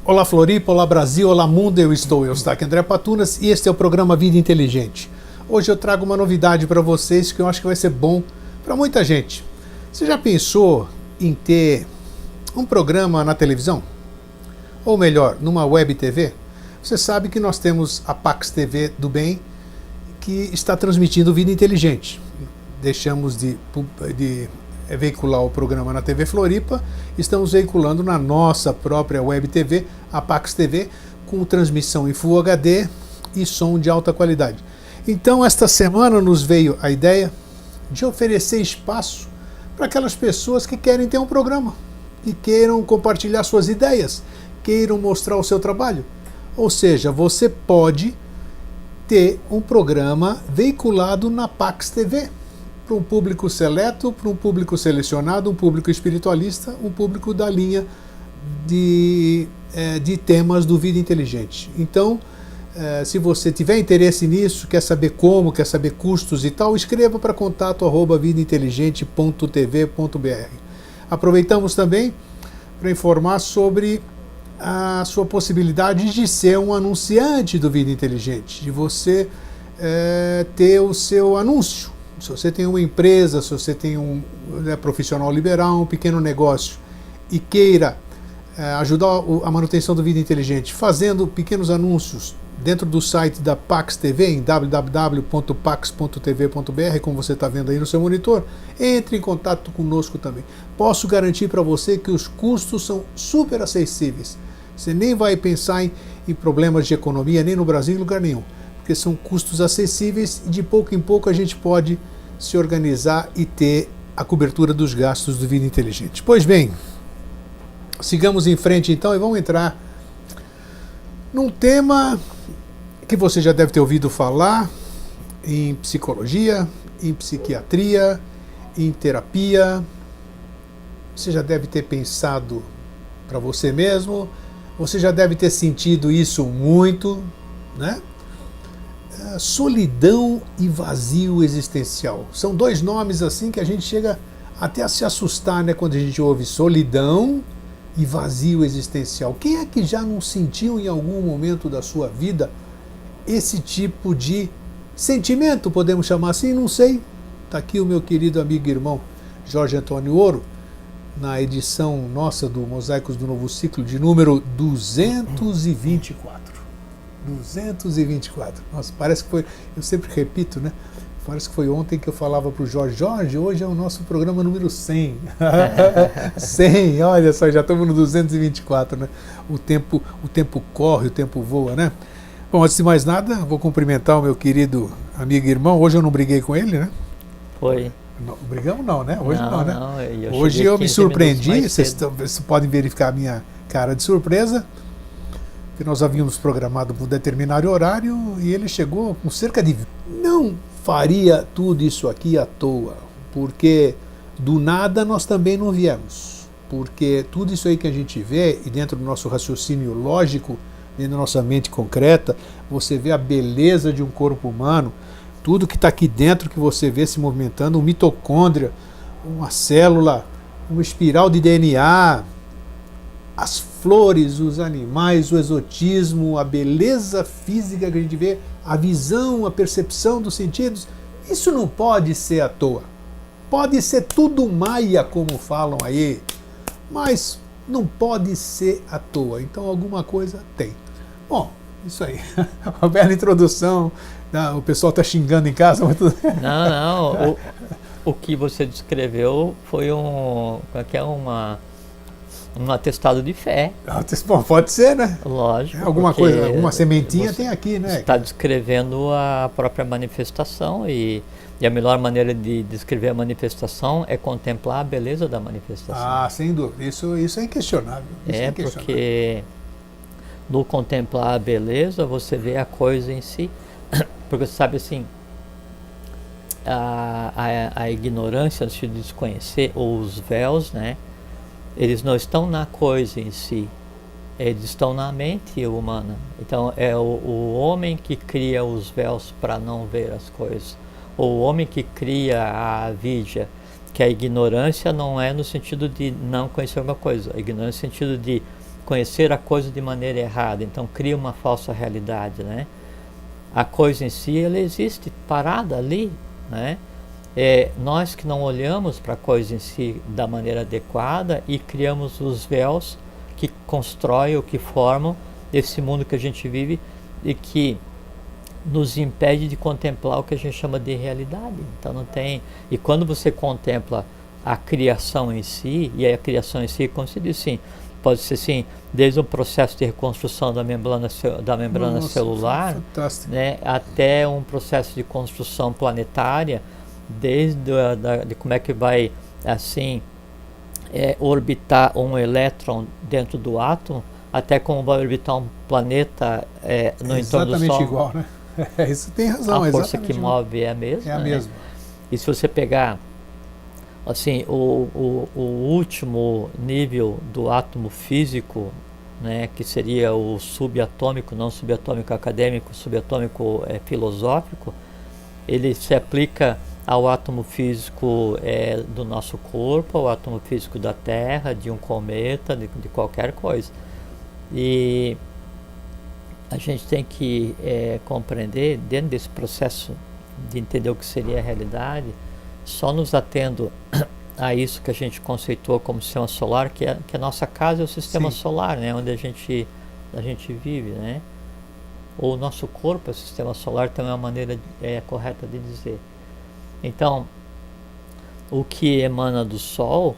Olá Floripa, olá Brasil, olá mundo, eu estou aqui André Patunas e este é o programa Vida Inteligente. Hoje eu trago uma novidade para vocês que eu acho que vai ser bom para muita gente. Você já pensou em ter um programa na televisão? Ou melhor, numa web TV? Você sabe que nós temos a Pax TV do Bem que está transmitindo Vida Inteligente. Deixamos de veicular o programa na TV Floripa, estamos veiculando na nossa própria web TV, a Pax TV, com transmissão em Full HD e som de alta qualidade. Então, esta semana nos veio a ideia de oferecer espaço para aquelas pessoas que querem ter um programa, que queiram compartilhar suas ideias, queiram mostrar o seu trabalho. Ou seja, você pode ter um programa veiculado na Pax TV, para um público seleto, para um público selecionado, um público espiritualista, um público da linha de temas do Vida Inteligente. Então, se você tiver interesse nisso, quer saber como, quer saber custos e tal, escreva para contato@vidainteligente.tv.br. Aproveitamos também para informar sobre a sua possibilidade de ser um anunciante do Vida Inteligente, de você ter o seu anúncio. Se você tem uma empresa, se você tem um profissional liberal, um pequeno negócio e queira ajudar a manutenção do Vida Inteligente fazendo pequenos anúncios dentro do site da Pax TV, em www.pax.tv.br, como você está vendo aí no seu monitor, entre em contato conosco também. Posso garantir para você que os custos são super acessíveis. Você nem vai pensar em problemas de economia, nem no Brasil, em lugar nenhum, porque são custos acessíveis e de pouco em pouco a gente pode se organizar e ter a cobertura dos gastos do Vida Inteligente. Pois bem, sigamos em frente então e vamos entrar num tema que você já deve ter ouvido falar em psicologia, em psiquiatria, em terapia. Você já deve ter pensado para você mesmo, você já deve ter sentido isso muito, né? Solidão e vazio existencial. São dois nomes assim que a gente chega até a se assustar, né, quando a gente ouve solidão e vazio existencial. Quem é que já não sentiu em algum momento da sua vida esse tipo de sentimento, podemos chamar assim? Não sei. Está aqui o meu querido amigo e irmão Jorge Antônio Ouro, na edição nossa do Mosaicos do Novo Ciclo, de número 224. 224. Nossa, parece que foi, eu sempre repito, né? Parece que foi ontem que eu falava para o Jorge, hoje é o nosso programa número 100. 100, olha só, já estamos no 224, né? O tempo corre, o tempo voa, né? Bom, antes de mais nada, vou cumprimentar o meu querido amigo e irmão. Hoje eu não briguei com ele, né? Foi. Não, brigamos não, né? Hoje não, né? Não, hoje eu me surpreendi, vocês podem verificar a minha cara de surpresa, que nós havíamos programado para um determinado horário e ele chegou com cerca de... Não faria tudo isso aqui à toa, porque do nada nós também não viemos, porque tudo isso aí que a gente vê, e dentro do nosso raciocínio lógico, dentro da nossa mente concreta, você vê a beleza de um corpo humano, tudo que está aqui dentro que você vê se movimentando, um mitocôndria, uma célula, uma espiral de DNA, as flores, os animais, o exotismo, a beleza física que a gente vê, a visão, a percepção dos sentidos, isso não pode ser à toa. Pode ser tudo maia, como falam aí, mas não pode ser à toa. Então alguma coisa tem. Bom, isso aí. Uma bela introdução. O pessoal está xingando em casa, mas tudo... Não. O que você descreveu foi um atestado de fé. Bom, pode ser, né? Lógico. Alguma coisa, alguma sementinha você tem aqui, né? está descrevendo a própria manifestação e a melhor maneira de descrever a manifestação é contemplar a beleza da manifestação. Ah, sem dúvida. Isso é inquestionável. Porque no contemplar a beleza você vê a coisa em si. Porque você sabe assim, a ignorância, se desconhecer, ou os véus, né? Eles não estão na coisa em si, eles estão na mente humana. Então é o homem que cria os véus para não ver as coisas. Ou o homem que cria a avidya, que a ignorância não é no sentido de não conhecer alguma coisa, a ignorância no sentido de conhecer a coisa de maneira errada, então cria uma falsa realidade, né? A coisa em si, ela existe parada ali, né? Nós que não olhamos para a coisa em si da maneira adequada e criamos os véus que constroem ou que formam esse mundo que a gente vive e que nos impede de contemplar o que a gente chama de realidade. Então não tem. E quando você contempla a criação em si, e a criação em si, como se diz assim, pode ser assim, desde o processo de reconstrução da membrana celular, né, até um processo de construção planetária, desde de como é que vai assim orbitar um elétron dentro do átomo, até como vai orbitar um planeta no entorno do Sol. Exatamente igual, né? Isso tem razão. A força que move é a mesma. É a mesma. E se você pegar assim, o último nível do átomo físico, né, que seria o subatômico, não subatômico acadêmico, subatômico filosófico, ele se aplica ao átomo físico do nosso corpo, ao átomo físico da Terra, de um cometa, de qualquer coisa. E a gente tem que compreender, dentro desse processo de entender o que seria a realidade, só nos atendo a isso que a gente conceitou como sistema solar, que a nossa casa é o sistema Sim. solar, né, onde a gente vive, né? Ou o nosso corpo é o sistema solar, também é uma maneira correta de dizer. Então, o que emana do Sol,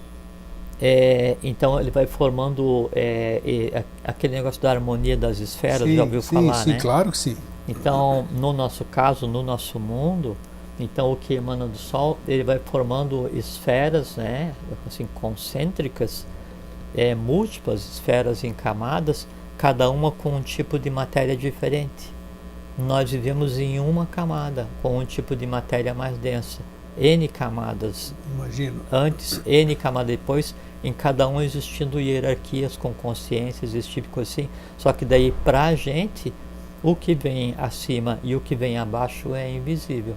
então ele vai formando aquele negócio da harmonia das esferas, já ouviu falar, sim, né? Claro que sim. Então, no nosso caso, no nosso mundo, então o que emana do Sol, ele vai formando esferas, né, assim, concêntricas, múltiplas esferas em camadas, cada uma com um tipo de matéria diferente. Nós vivemos em uma camada, com um tipo de matéria mais densa. N camadas. Imagino. Antes, N camadas depois, em cada um existindo hierarquias com consciências, esse tipo de coisa assim. Só que daí, pra gente, o que vem acima e o que vem abaixo é invisível.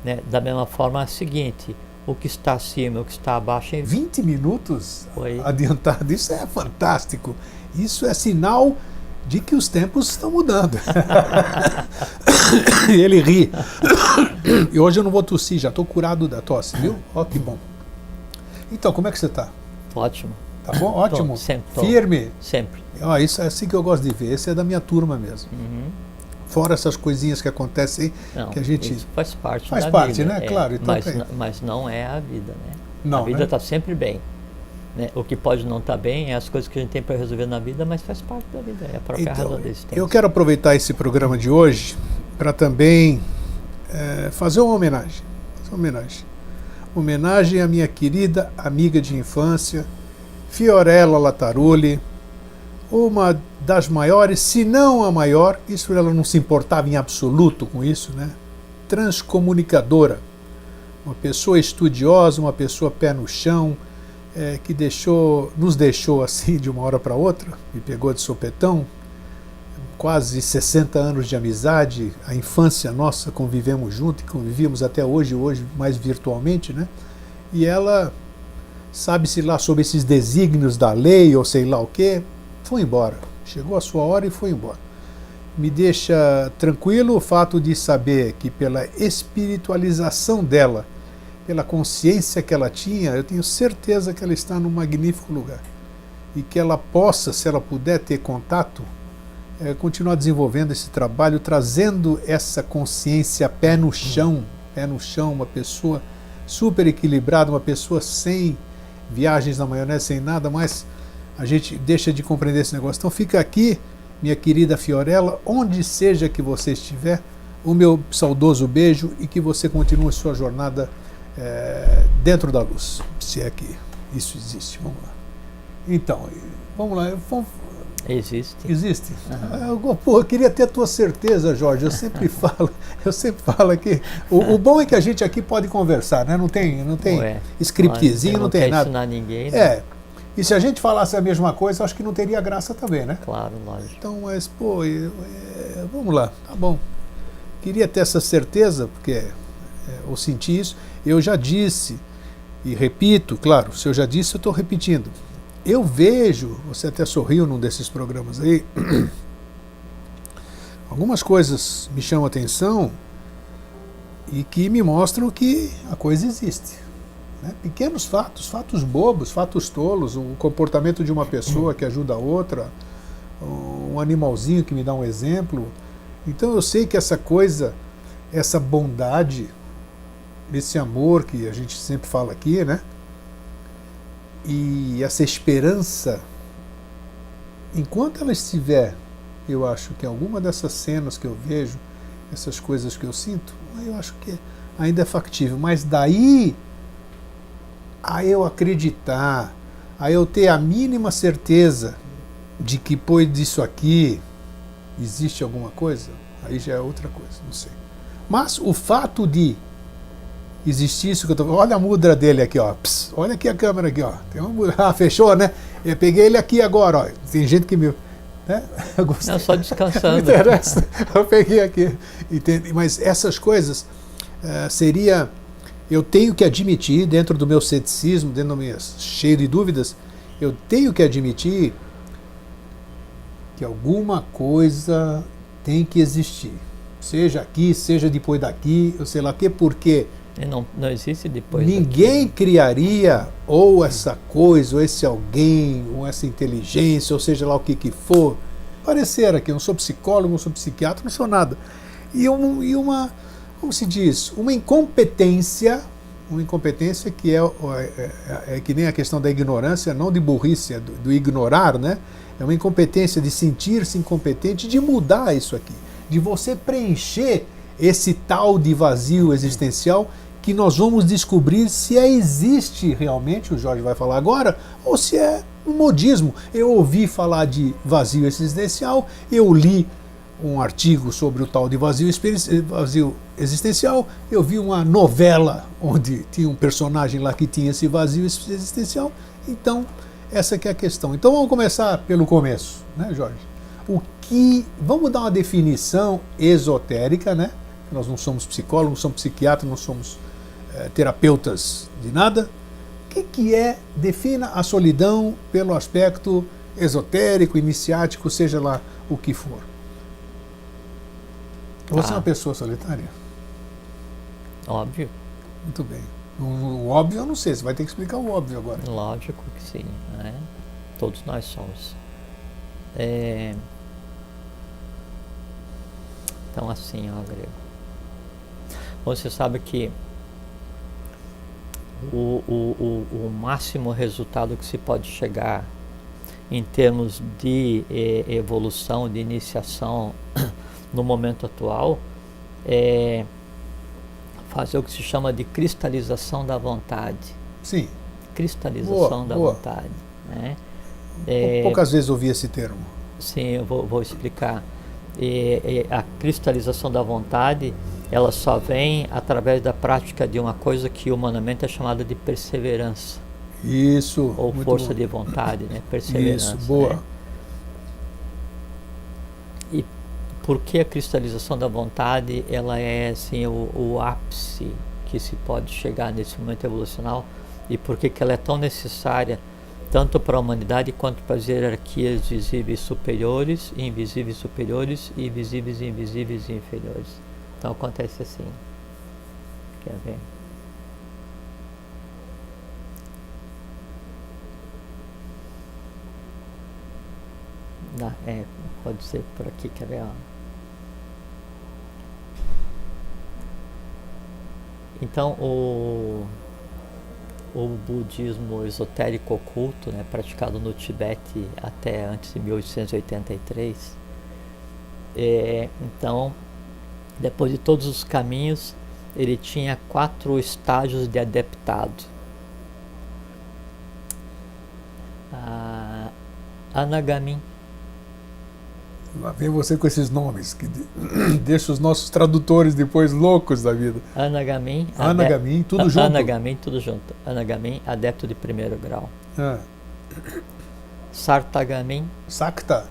Né? Da mesma forma, é o seguinte, o que está acima e o que está abaixo é invisível. 20 minutos adiantado, isso é fantástico. Isso é sinal de que os tempos estão mudando. Ele ri. E hoje eu não vou tossir, já estou curado da tosse, viu? Ó, que bom. Então, como é que você está? Ótimo. Tá bom? Ótimo. Sempre. Firme? Sempre. Ó, isso é assim que eu gosto de ver. Esse é da minha turma mesmo. Uhum. Fora essas coisinhas que acontecem, não, que a gente... Isso faz parte faz da parte, vida. né? Claro. Então, mas não é a vida, né? Não, a vida está, né? sempre bem. Né? O que pode não estar bem é as coisas que a gente tem para resolver na vida, mas faz parte da vida, é a própria razão da existência. Eu quero aproveitar esse programa de hoje para também fazer uma homenagem. Homenagem à minha querida amiga de infância, Fiorella Latarulli, uma das maiores, se não a maior, isso ela não se importava em absoluto com isso, né? Transcomunicadora, uma pessoa estudiosa, uma pessoa pé no chão, que nos deixou assim de uma hora para outra, me pegou de sopetão, quase 60 anos de amizade, a infância nossa, convivemos junto e convivíamos até hoje mais virtualmente, né? E ela, sabe-se lá sobre esses desígnios da lei ou sei lá o quê, foi embora, chegou a sua hora e foi embora. Me deixa tranquilo o fato de saber que pela espiritualização dela, pela consciência que ela tinha, eu tenho certeza que ela está num magnífico lugar. E que ela possa, se ela puder ter contato, continuar desenvolvendo esse trabalho, trazendo essa consciência pé no chão, uma pessoa super equilibrado, uma pessoa sem viagens na maionese, sem nada, mas a gente deixa de compreender esse negócio. Então fica aqui, minha querida Fiorella, onde seja que você estiver, o meu saudoso beijo e que você continue sua jornada dentro da luz, se é que isso existe. Vamos lá. Então, vamos lá. Existe. Existe? Pô, eu queria ter a tua certeza, Jorge. Eu sempre falo aqui. O bom é que a gente aqui pode conversar, né? Não tem scriptzinho, não tem nada. Não quer ensinar ninguém, né? E se a gente falasse a mesma coisa, acho que não teria graça também, né? Claro, lógico. Então, mas, pô, vamos lá, tá bom. Queria ter essa certeza, porque eu senti isso. Eu já disse, e repito, claro, se eu já disse, eu estou repetindo. Eu vejo, você até sorriu num desses programas aí, algumas coisas me chamam a atenção e que me mostram que a coisa existe. Né? Pequenos fatos, fatos bobos, fatos tolos, o comportamento de uma pessoa que ajuda a outra, um animalzinho que me dá um exemplo. Então eu sei que essa coisa, essa bondade, esse amor que a gente sempre fala aqui, né? E essa esperança, enquanto ela estiver, eu acho que alguma dessas cenas que eu vejo, essas coisas que eu sinto, eu acho que ainda é factível. Mas daí a eu acreditar, a eu ter a mínima certeza de que depois disso aqui existe alguma coisa, aí já é outra coisa, não sei. Mas o fato de existir isso que eu tô... Olha a mudra dele aqui, ó. Pss, olha aqui a câmera aqui, ó. Tem uma mudra... Ah, fechou, né? Eu peguei ele aqui agora, ó. Tem gente que me... Né? Eu gostei. Não, só descansando. Não interessa. Eu peguei aqui. Entende? Mas essas coisas seria... Eu tenho que admitir, dentro do meu ceticismo, dentro do meu cheio de dúvidas, eu tenho que admitir que alguma coisa tem que existir. Seja aqui, seja depois daqui, eu sei lá o quê, porque... Não existe depois. Ninguém criaria ou essa coisa, ou esse alguém, ou essa inteligência, ou seja lá o que for. Parecer aqui, eu não sou psicólogo, não sou psiquiatra, não sou nada. E uma, como se diz, uma incompetência que é que nem a questão da ignorância, não de burrice, do ignorar, né? É uma incompetência de sentir-se incompetente, de mudar isso aqui, de você preencher esse tal de vazio existencial que nós vamos descobrir se existe realmente, o Jorge vai falar agora, ou se é um modismo. Eu ouvi falar de vazio existencial, eu li um artigo sobre o tal de vazio existencial, eu vi uma novela onde tinha um personagem lá que tinha esse vazio existencial, então essa que é a questão. Então vamos começar pelo começo, né, Jorge? Vamos dar uma definição esotérica, né? Nós não somos psicólogos, não somos psiquiatras, não somos terapeutas de nada. O que é? Defina a solidão pelo aspecto esotérico, iniciático, seja lá o que for. Você é uma pessoa solitária? Óbvio. Muito bem. O óbvio eu não sei, você vai ter que explicar o óbvio agora. Lógico que sim, né? Todos nós somos. Então assim, ó, Grego. Você sabe que o máximo resultado que se pode chegar em termos de evolução, de iniciação no momento atual é fazer o que se chama de cristalização da vontade. Sim. Cristalização da vontade. Né? Poucas vezes ouvi esse termo. Sim, eu vou explicar. A cristalização da vontade, ela só vem através da prática de uma coisa que humanamente é chamada de perseverança. Isso. Ou força bom. de vontade, né? Perseverança. Isso, boa. Né? E por que a cristalização da vontade, ela é assim o ápice que se pode chegar nesse momento evolucional, e por que ela é tão necessária tanto para a humanidade quanto para as hierarquias visíveis superiores, invisíveis superiores e visíveis e invisíveis e inferiores. Então acontece assim. Quer ver? Pode ser por aqui, quer ver? Ó. Então o budismo esotérico oculto, né, praticado no Tibete até antes de 1883, então, depois de todos os caminhos, ele tinha 4 estágios de adeptado. Anagamin. Lá vem você com esses nomes que deixa os nossos tradutores depois loucos da vida. Anagamin, tudo junto. Anagamin, tudo junto. Anagamin, adepto de 1º grau. Ah. Sartagamin. Sarta,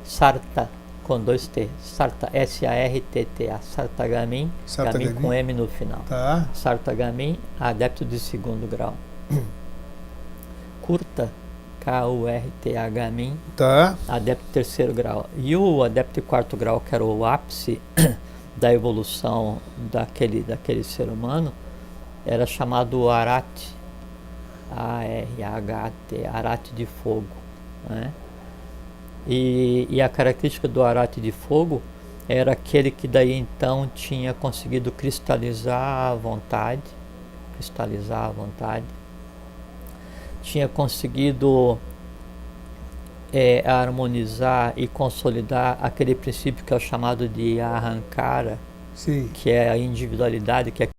com 2 T. Sarta, S-A-R-T-T-A. Sartagamin, Gamin com M no final. Tá. Sartagamin, adepto de 2º grau. Kurta, K-U-R-T-H-Min, tá. Adepto de 3º grau. E o adepto de 4º grau, que era o ápice da evolução daquele ser humano, era chamado Arati, A-R-H-T, Arati de fogo, né? E a característica do Arati de fogo era aquele que daí então tinha conseguido cristalizar a vontade, tinha conseguido harmonizar e consolidar aquele princípio que é o chamado de Ahankara, Sim. que é a individualidade, que é